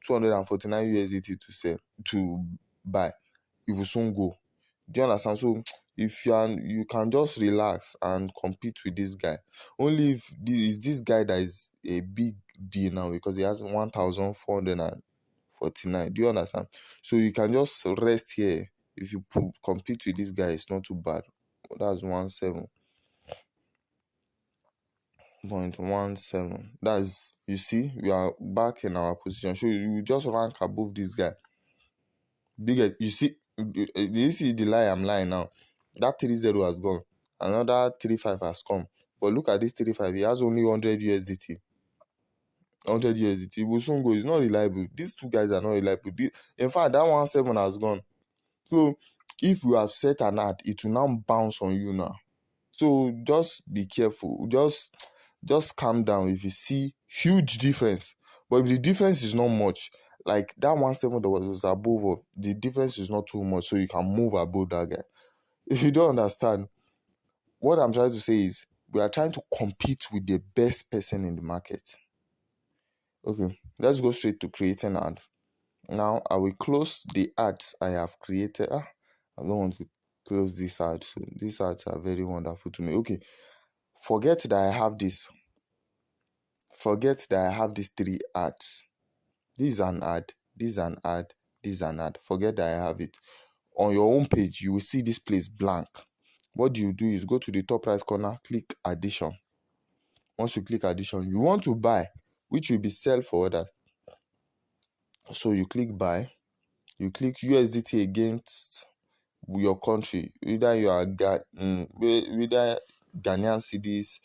249 USDT to sell, to buy. It will soon go. Do you understand? So if you can just relax and compete with this guy. Only if this guy that is a big deal now because he has 1,449. Do you understand? So you can just rest here. If you compete with this guy, it's not too bad. That's 17.17. That's, you see, we are back in our position. So you just rank above this guy. Bigger, you see, do you see the lie I'm lying now? That 30 has gone. Another 35 has come. But look at this 35. He has only 100 USDT. 100 USDT. It will soon go. It's not reliable. These two guys are not reliable. In fact, that 17 has gone. So if you have set an ad, it will now bounce on you now. So just be careful. Just calm down if you see huge difference. But if the difference is not much, like that 17 that was above of, the difference is not too much, so you can move above that guy. If you don't understand, what I'm trying to say is we are trying to compete with the best person in the market. Okay, let's go straight to creating ad. Now I will close the ads I have created. I don't want to close this ad. So these ads are very wonderful to me. Okay, forget that I have this. Forget that I have these 3 ads. This is an ad. This is an ad. This is an ad. Forget that I have it. On your own page, you will see this place blank. What you do is go to the top right corner, click addition. Once you click addition, you want to buy, which will be sell for others. So you click buy. You click USDT against your country, whether you are whether Ghanaian cedis,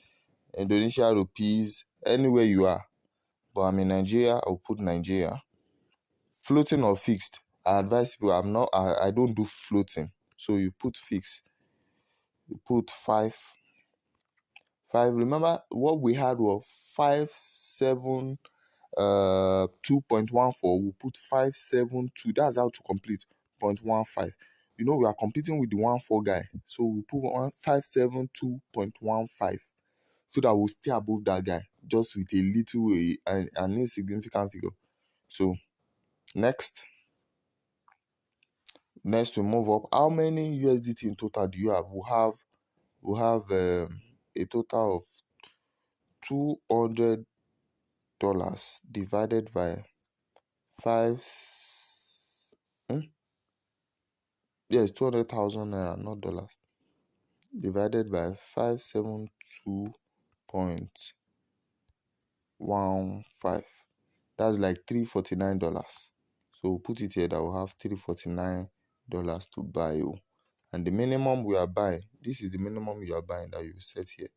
Indonesia rupees, anywhere you are. But I'm in Nigeria, I'll put Nigeria. Floating or fixed, I advise people, I don't do floating. So you put fixed. You put 5. Remember what we had was 572.14. We put 572. That's how to complete 0.15. We are competing with the 1.4 guy, so we put 572.15 so that we'll stay above that guy just with a little an insignificant figure. So next we move up. How many USDT in total do you have? We have a total of $200 divided by 5. Yes, 200,000 naira, not dollars. Divided by 572.15. That's like $349. So we'll put it here that we'll have $349 to buy. And the minimum we are buying, this is the minimum you are buying that you set here.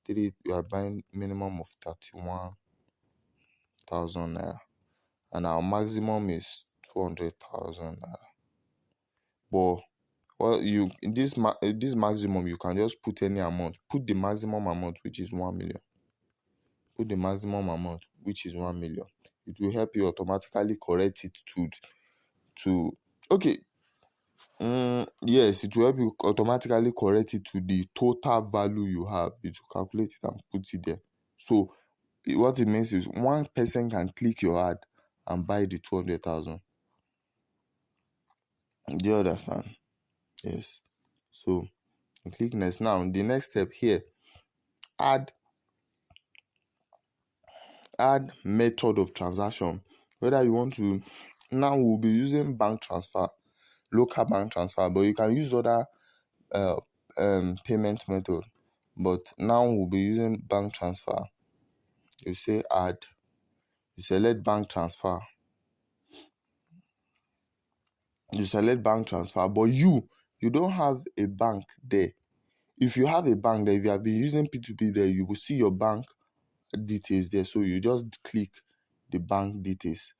You are buying minimum of 31,000 naira. And our maximum is 200,000 naira. But this maximum, you can just put any amount. Put the maximum amount, which is 1 million. Put the maximum amount, which is 1 million. It will help you automatically correct it to okay. Yes, it will help you automatically correct it to the total value you have. It will calculate it and put it there. So what it means is one person can click your ad and buy the 200,000. Do you understand? Yes. So you click next. Now the next step here, add method of transaction. Whether you want to, now we'll be using bank transfer, local bank transfer, but you can use other payment method. But now we'll be using bank transfer. You say add, you select bank transfer. You select bank transfer, but you don't have a bank there. If you have a bank there, if you have been using P2P there, you will see your bank details there. So you just click the bank details.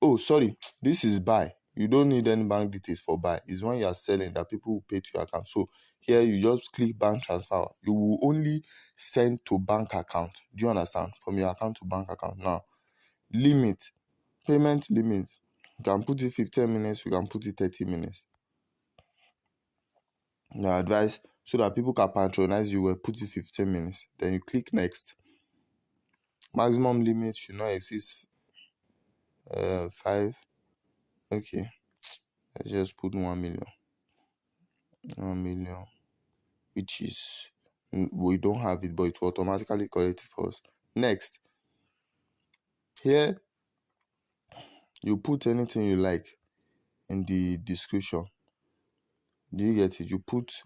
Oh, sorry, this is buy. You don't need any bank details for buy. It's when you are selling that people will pay to your account. So here you just click bank transfer. You will only send to bank account. Do you understand? From your account to bank account. Now, limit, payment limit. You can put it 15 minutes. You can put it 30 minutes. Now, advice so that people can patronize you, will put it 15 minutes. Then you click next. Maximum limit should not exceed 5. Okay, let's just put 1 million. 1 million, which is, we don't have it, but it will automatically correct it for us. Next, here you put anything you like in the description. Do you get it? You put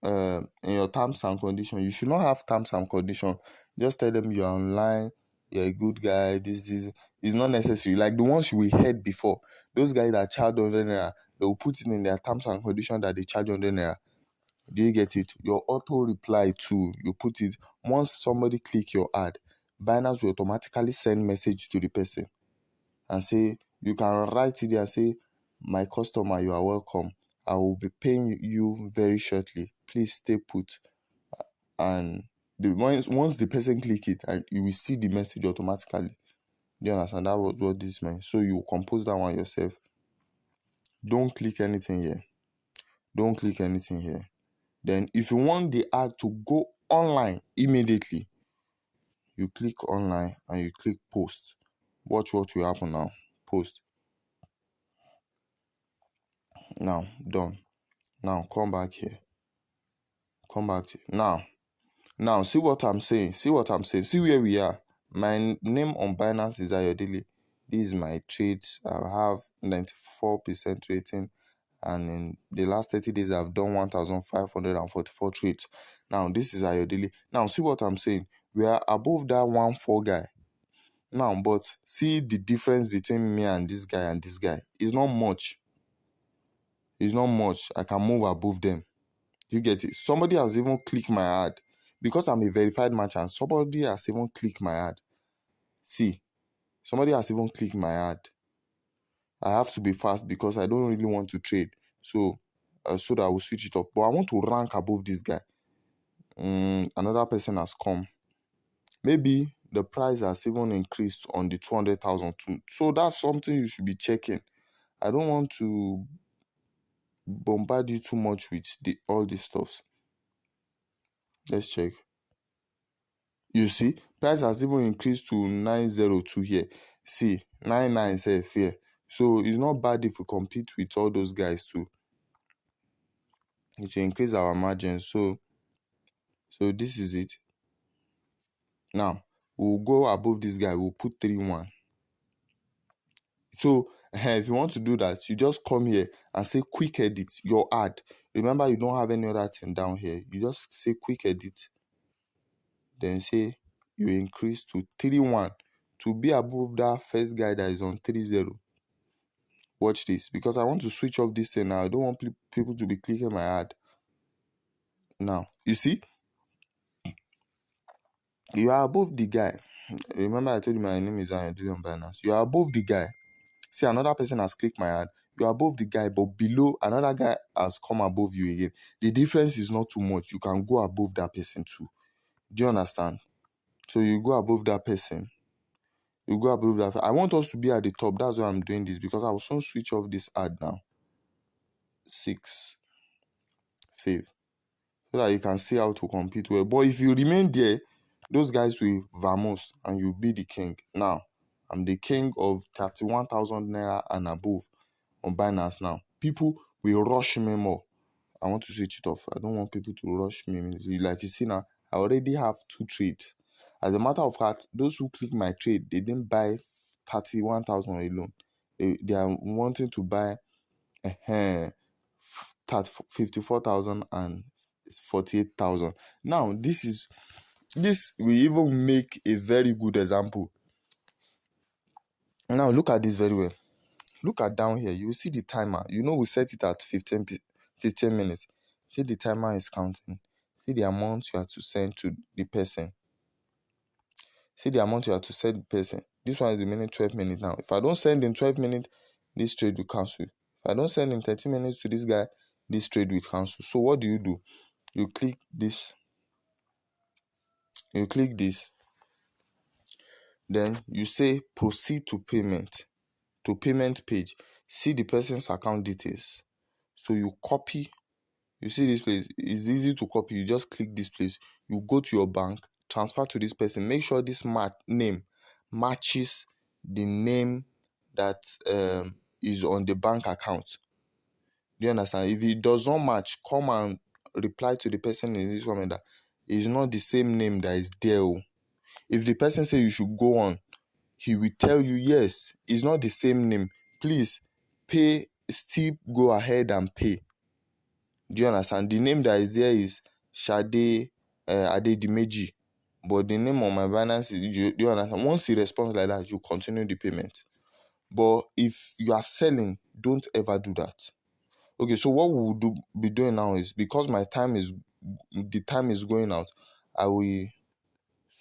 in your terms and conditions. You should not have terms and conditions. Just tell them you're online, you're a good guy. This is not necessary. Like the ones we heard before, those guys that charge 100 naira, they will put it in their terms and conditions that they charge 100 naira. Do you get it? Your auto reply too, you put it. Once somebody click your ad, Binance will automatically send message to the person and say, you can write it there and say, my customer, you are welcome. I will be paying you very shortly. Please stay put. And once the person click it, and you will see the message automatically. Do you understand? That was what this meant. So you compose that one yourself. Don't click anything here. Don't click anything here. Then if you want the ad to go online immediately, you click online and you click post. Watch what will happen now. Post. Now, done. Now come back here. Come back to now. See what I'm saying. See where we are. My name on Binance is Ayodele. This is my trades. I have 94% rating, and in the last 30 days I've done 1,544 trades. Now this is Ayodele. Now see what I'm saying. We are above that 1-4 guy. Now, but see the difference between me and this guy and this guy. It's not much. It's not much. I can move above them. You get it? Somebody has even clicked my ad. Because I'm a verified merchant, somebody has even clicked my ad. See, somebody has even clicked my ad. I have to be fast because I don't really want to trade. So that I will switch it off. But I want to rank above this guy. Another person has come. Maybe the price has even increased on the 200,000 too. So that's something you should be checking. I don't want to bombard you too much with all these stuffs. Let's check. You see, price has even increased to 902 here. See, 99 safe here. So it's not bad if we compete with all those guys too. It will increase our margin. So this is it. Now, we'll go above this guy. We'll put 3-1. So if you want to do that, you just come here and say quick edit your ad. Remember, you don't have any other thing down here. You just say quick edit. Then say you increase to 3-1 to be above that first guy that is on 3-0. Watch this, because I want to switch off this thing now. I don't want people to be clicking my ad. Now, you see, you are above the guy. Remember I told you my name is Untill on Binance. You are above the guy. See, another person has clicked my ad. You are above the guy, but below, another guy has come above you again. The difference is not too much. You can go above that person too. Do you understand? So you go above that person. You go above that. I want us to be at the top. That's why I'm doing this, because I will soon switch off this ad now. 6. Save. So that you can see how to compete well. But if you remain there, those guys will vamos and you'll be the king. Now, I'm the king of 31,000 naira and above on Binance now. People will rush me more. I want to switch it off. I don't want people to rush me. Like you see now, I already have 2 trades. As a matter of fact, those who click my trade, they didn't buy 31,000 alone. They are wanting to buy 54,000 and 48,000. Now, this will even make a very good example. Now, look at this very well. Look at down here. You will see the timer. You know we set it at 15 minutes. See the timer is counting. See the amount you have to send to the person. See the amount you have to send the person. This one is remaining 12 minutes now. If I don't send in 12 minutes, this trade will cancel. If I don't send in 30 minutes to this guy, this trade will cancel. So what do? You click this. You click this. Then you say proceed to payment page. See the person's account details. So you copy. You see this place. It's easy to copy. You just click this place. You go to your bank, transfer to this person. Make sure this name matches the name that is on the bank account. Do you understand? If it does not match, come and reply to the person in this comment that it's not the same name that is there. If the person say you should go on, he will tell you, yes, it's not the same name. Please pay, still go ahead and pay. Do you understand? The name that is there is Shade Adedimeji. But the name on my Binance is, do you understand? Once he responds like that, you continue the payment. But if you are selling, don't ever do that. Okay, so what we will be doing now is, because the time is going out, I will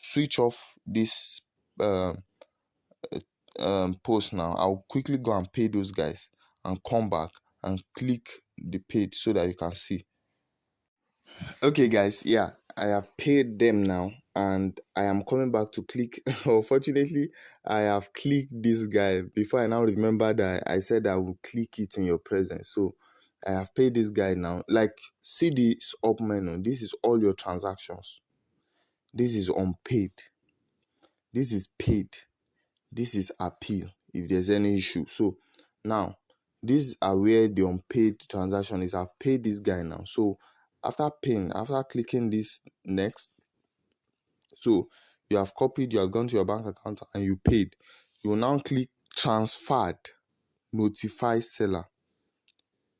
switch off this post now. I'll quickly go and pay those guys and come back and click the page so that you can see. Okay, guys, yeah, I have paid them now and I am coming back to click. Unfortunately, I have clicked this guy before I now remember that I said I will click it in your presence. So I have paid this guy now. Like, see this up menu. This is all your transactions. This is unpaid. This is paid. This is appeal if there's any issue. So now These are where the unpaid transaction is. I've paid this guy now. So after clicking this next, so you have copied, you have gone to your bank account and you paid. You will now click transferred, notify seller.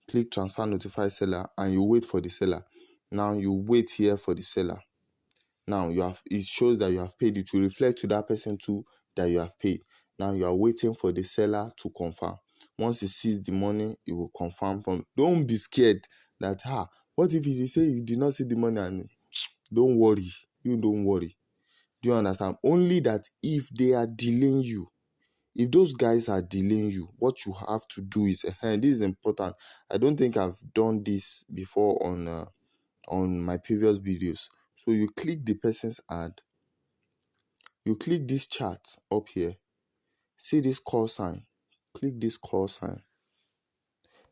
Click transfer, notify seller, and you wait for the seller. Now you wait here for the seller. Now it shows that you have paid. It will reflect to that person too that you have paid. Now you are waiting for the seller to confirm. Once he sees the money, he will confirm from. Don't be scared that what if he say he did not see the money? And don't worry. You don't worry. Do you understand? Only that if they are delaying you, if those guys are delaying you, what you have to do is, this is important. I don't think I've done this before on my previous videos. So you click the person's ad, you click this chat up here, see this call sign, click this call sign.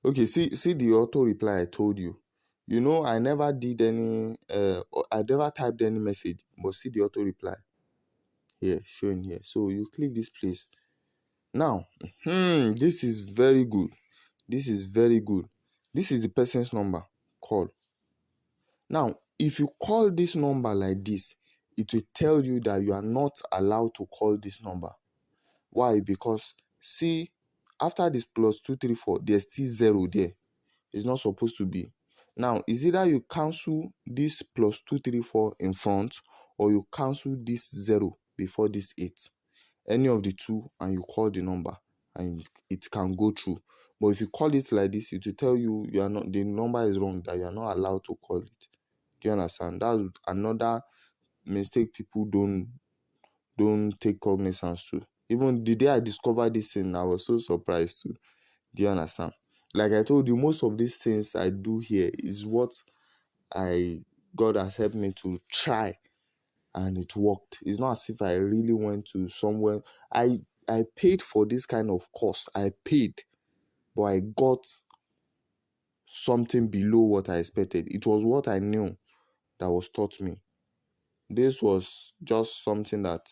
Okay, see the auto reply I told you. You know, I never did any, I never typed any message, but see the auto reply here, showing here. So you click this place. Now, this is very good. This is very good. This is the person's number. Call. Now, if you call this number like this, it will tell you that you are not allowed to call this number. Why? Because see, after this +234, there's still 0 there. It's not supposed to be. Now, is either you cancel this +234 in front or you cancel this 0 before this 8. Any of the two, and you call the number and it can go through. But if you call it like this, it will tell you are not, the number is wrong, that you are not allowed to call it. Do you understand? That's another mistake people don't take cognizance to. Even the day I discovered this thing, I was so surprised too. Do you understand? Like I told you, most of these things I do here is what God has helped me to try, and it worked. It's not as if I really went to somewhere. I paid for this kind of course. I paid, but I got something below what I expected. It was what I knew that was taught me. This was just something that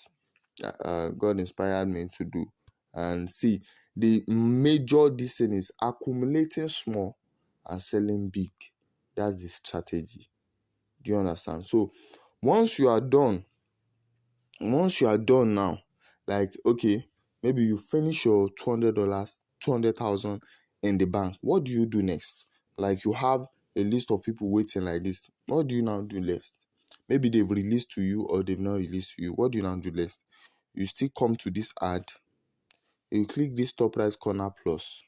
God inspired me to do. And see, the major this thing is accumulating small and selling big. That's the strategy. Do you understand? So once you are done now, like, okay, maybe you finish your $200, 200,000 in the bank. What do you do next? Like, you have a list of people waiting like this. What do you now do next? Maybe they've released to you or they've not released to you. What do you now do next? You still come to this ad. You click this top right corner plus.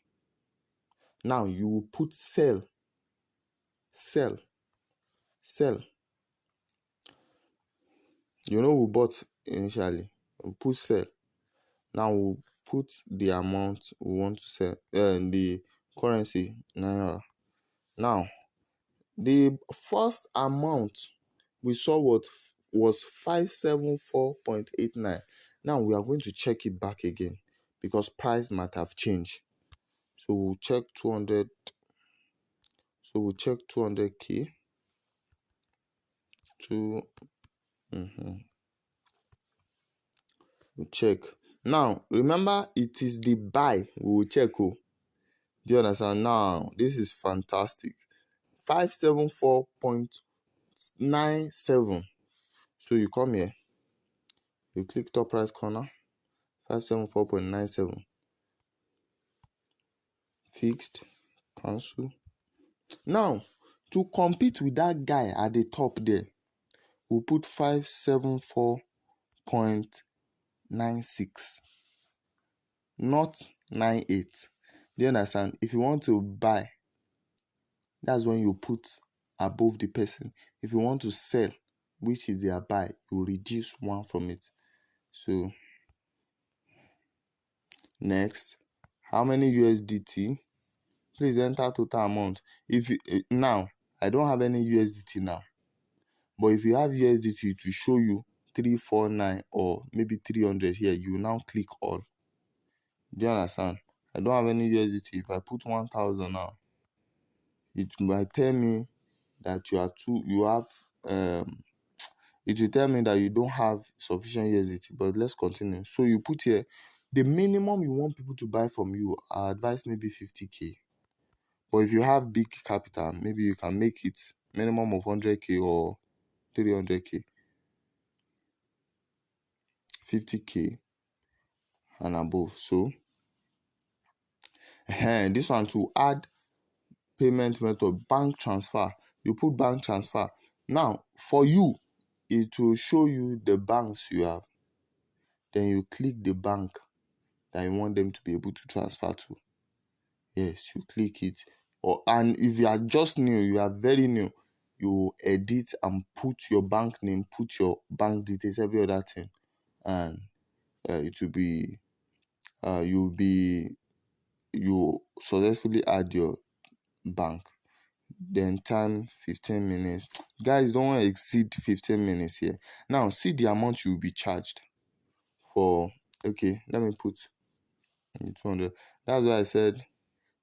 Now you will put sell. You know we bought initially. We'll put sell. Now we'll put the amount we want to sell, the currency, naira. Now, the first amount we saw was 574.89. Now we are going to check it back again because price might have changed. So we'll check 200. So we'll check 200k to we'll check. Now remember, it is the buy we will check. Do you understand? Now this is fantastic. 574.97. So you come here, you click top right corner, 574.97. Fixed, cancel. Now, to compete with that guy at the top there, we'll put 574.96, not 98. Do you understand? If you want to buy, that's when you put above the person. If you want to sell, which is their buy, you reduce one from it. So next, how many USDT? Please enter total amount. If you, now I don't have any USDT now, but if you have USDT, to show you 349 or maybe 300 here, you now click all. Do you understand? I don't have any USDT. If I put 1,000 now, it might tell me that it will tell me that you don't have sufficient USDT. But let's continue. So you put here The minimum you want people to buy from you, I advise maybe 50K. But if you have big capital, maybe you can make it minimum of 100K or 300K. 50K and above. So, this one to add payment method, bank transfer. You put bank transfer. Now, for you, it will show you the banks you have. Then you click the bank that you want them to be able to transfer to. Yes, you click it. And if you are just new, you are very new, you edit and put your bank name, put your bank details, every other thing, and it will be you successfully add your bank. Then time 15 minutes. Guys, don't want to exceed 15 minutes here. Now see the amount you will be charged for. Okay, let me put 200. That's why I said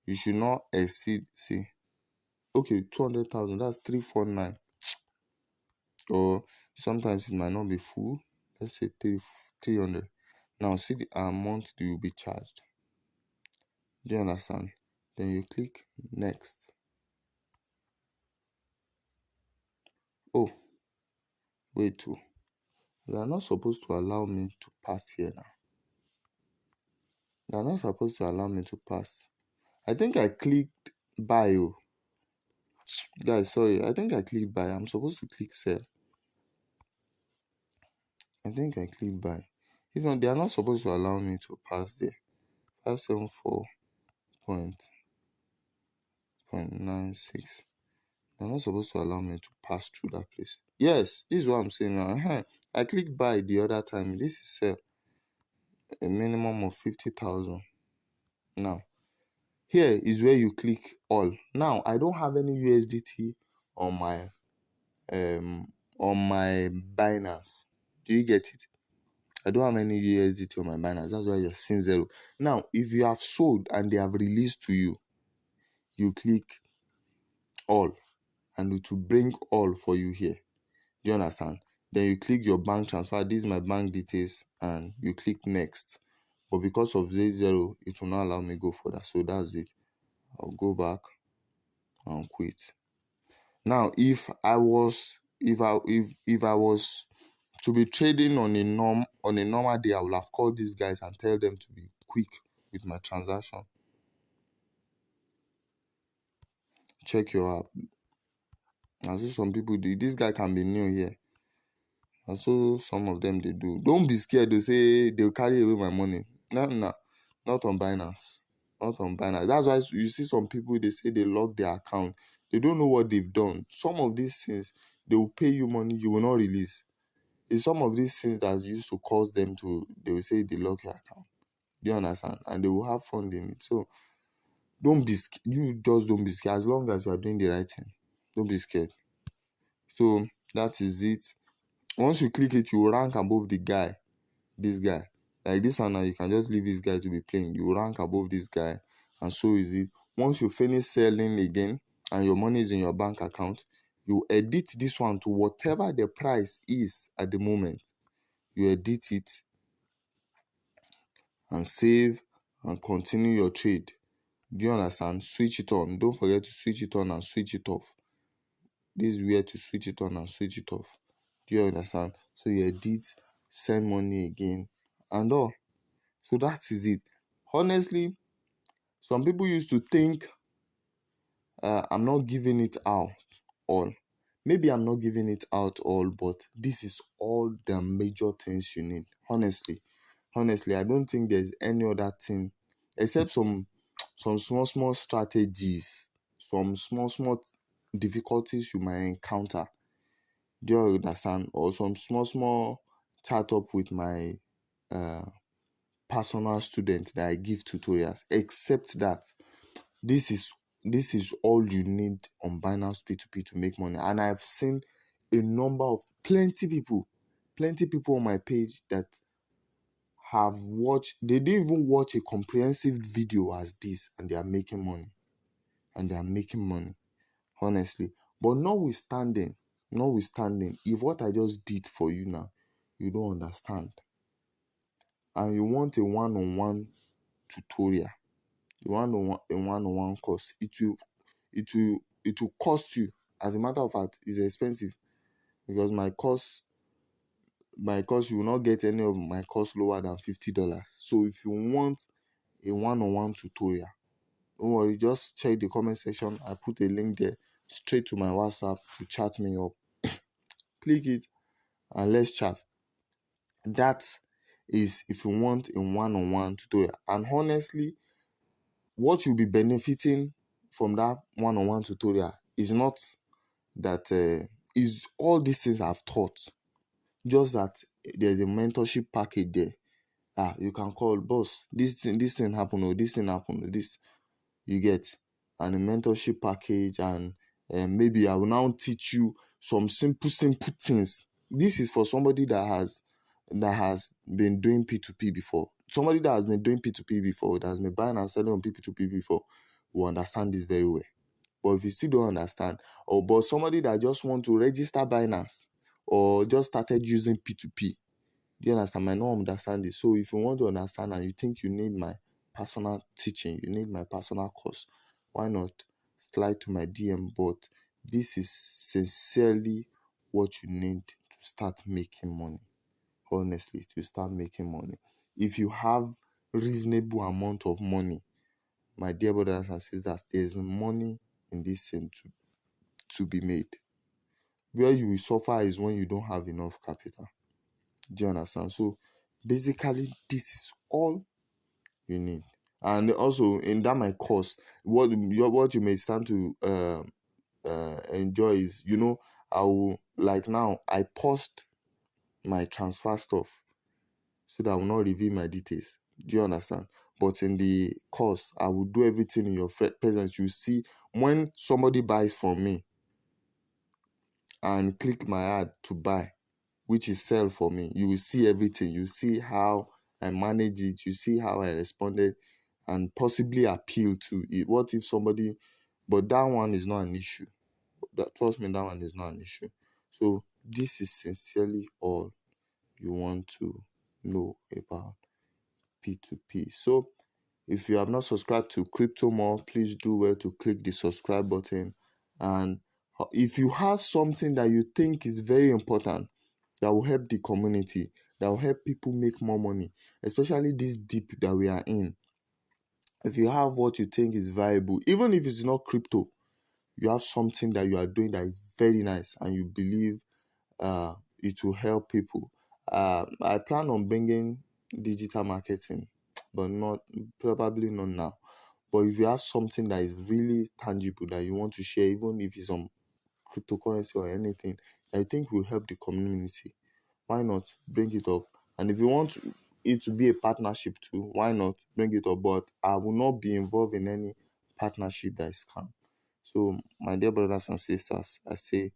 you should not exceed. See, okay, 200,000. That's 349. Or sometimes it might not be full. Let's say 300. Now see the amount you will be charged. Do you understand? Then you click next. Oh, wait too. They are not supposed to allow me to pass here now. They are not supposed to allow me to pass. I think I clicked buy. Oh. Guys, sorry. I think I clicked buy. I'm supposed to click sell. I think I clicked buy. If not, they are not supposed to allow me to pass there. 574.96. They're not supposed to allow me to pass through that place. Yes, this is what I'm saying now. I clicked buy the other time. This is sell. A minimum of 50,000. Now, here is where you click all. Now, I don't have any USDT on my Binance. Do you get it? I don't have any USDT on my Binance. That's why you're seeing zero. Now, if you have sold and they have released to you, you click all and it will bring all for you here. Do you understand? Then you click your bank transfer. This is my bank details and you click next. But because of zero, it will not allow me go further. So that's it. I'll go back and quit. Now, if I was to be trading on a normal day, I would have called these guys and tell them to be quick with my transaction. Check your app. I see some people do. This guy can be new here. I saw some of them they do. Don't be scared to say they'll carry away my money. No, not on Binance. Not on Binance. That's why you see some people, they say they lock their account. They don't know what they've done. Some of these things, they will pay you money you will not release. It's some of these things that used to cause them to, they will say they lock your account. Do you understand? And they will have fund in it. So don't be scared. You just don't be scared. As long as you are doing the right thing, don't be scared. So that is it. Once you click it, you will rank above this guy. Like this one now, you can just leave this guy to be playing. You will rank above this guy, and so is it. Once you finish selling again and your money is in your bank account, you edit this one to whatever the price is at the moment. You edit it and save and continue your trade. Do you understand? Switch it on. Don't forget to switch it on and switch it off. This is where to switch it on and switch it off. Do you understand? So you edit, send money again, and all. So that is it. Honestly, some people used to think I'm not giving it out all. Maybe I'm not giving it out all, but this is all the major things you need. Honestly, I don't think there's any other thing except some small strategies, some small difficulties you might encounter. Do you understand? Or some small chat up with my personal student that I give tutorials. Except that, this is all you need on Binance P2P to make money. And I've seen a number of plenty people on my page that have watched. They didn't even watch a comprehensive video as this, and they are making money. Honestly. But notwithstanding, if what I just did for you now, you don't understand, and you want a one-on-one tutorial, you want a one-on-one course, it will cost you. As a matter of fact, it's expensive, because my course you will not get any of my course lower than $50. So if you want a one-on-one tutorial, don't worry, just check the comment section. I put a link there straight to my WhatsApp to chat me up. Click it and let's chat. That is if you want a one-on-one tutorial. And honestly, what you'll be benefiting from that one-on-one tutorial is not that is all these things I've taught, just that there's a mentorship package there. You can call boss, this thing happened, or this thing happened, or this, you get, and a mentorship package. And maybe I will now teach you some simple things. This is for somebody that has been doing P2P before. Somebody that has been doing P2P before, that has been buying and selling on P2P before, will understand this very well. But if you still don't understand, but somebody that just want to register Binance or just started using P2P, do you understand? Might not understand this. So if you want to understand and you think you need my personal teaching, you need my personal course, why not slide to my DM? But this is sincerely what you need to start making money. Honestly, to start making money. If you have reasonable amount of money, my dear brothers and sisters, there's money in this thing to be made. Where you will suffer is when you don't have enough capital. Do you understand? So basically, this is all you need. And also in that my course, what you may stand to enjoy is, I will, like now, I post my transfer stuff so that I will not reveal my details. Do you understand? But in the course, I will do everything in your presence. You see, when somebody buys from me and click my ad to buy, which is sell for me, you will see everything. You see how I manage it. You see how I responded and possibly appeal to it. What if somebody, but that one is not an issue. Trust me, that one is not an issue. So this is sincerely all you want to know about P2P. So if you have not subscribed to Crypto More, please do well to click the subscribe button. And if you have something that you think is very important, that will help the community, that will help people make more money, especially this dip that we are in. If you have what you think is viable, even if it's not crypto, you have something that you are doing that is very nice and you believe it will help people. I plan on bringing digital marketing, but probably not now. But if you have something that is really tangible that you want to share, even if it's on cryptocurrency or anything, I think will help the community, why not bring it up? And if you want it to be a partnership too, why not bring it up? But I will not be involved in any partnership that is scam. So my dear brothers and sisters, I say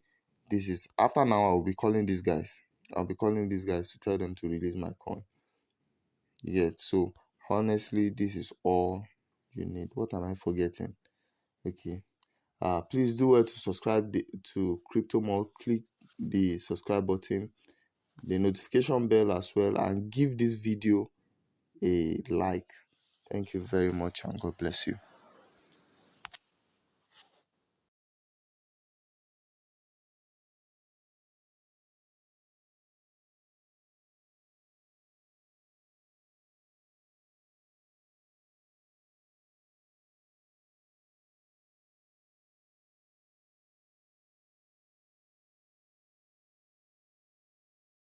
this is after now. I'll be calling these guys. I'll be calling these guys to tell them to release my coin. Yet, so honestly, this is all you need. What am I forgetting? Okay. Please do well to subscribe to Crypto More. Click the subscribe button, the notification bell as well, and give this video a like. Thank you very much, and God bless you.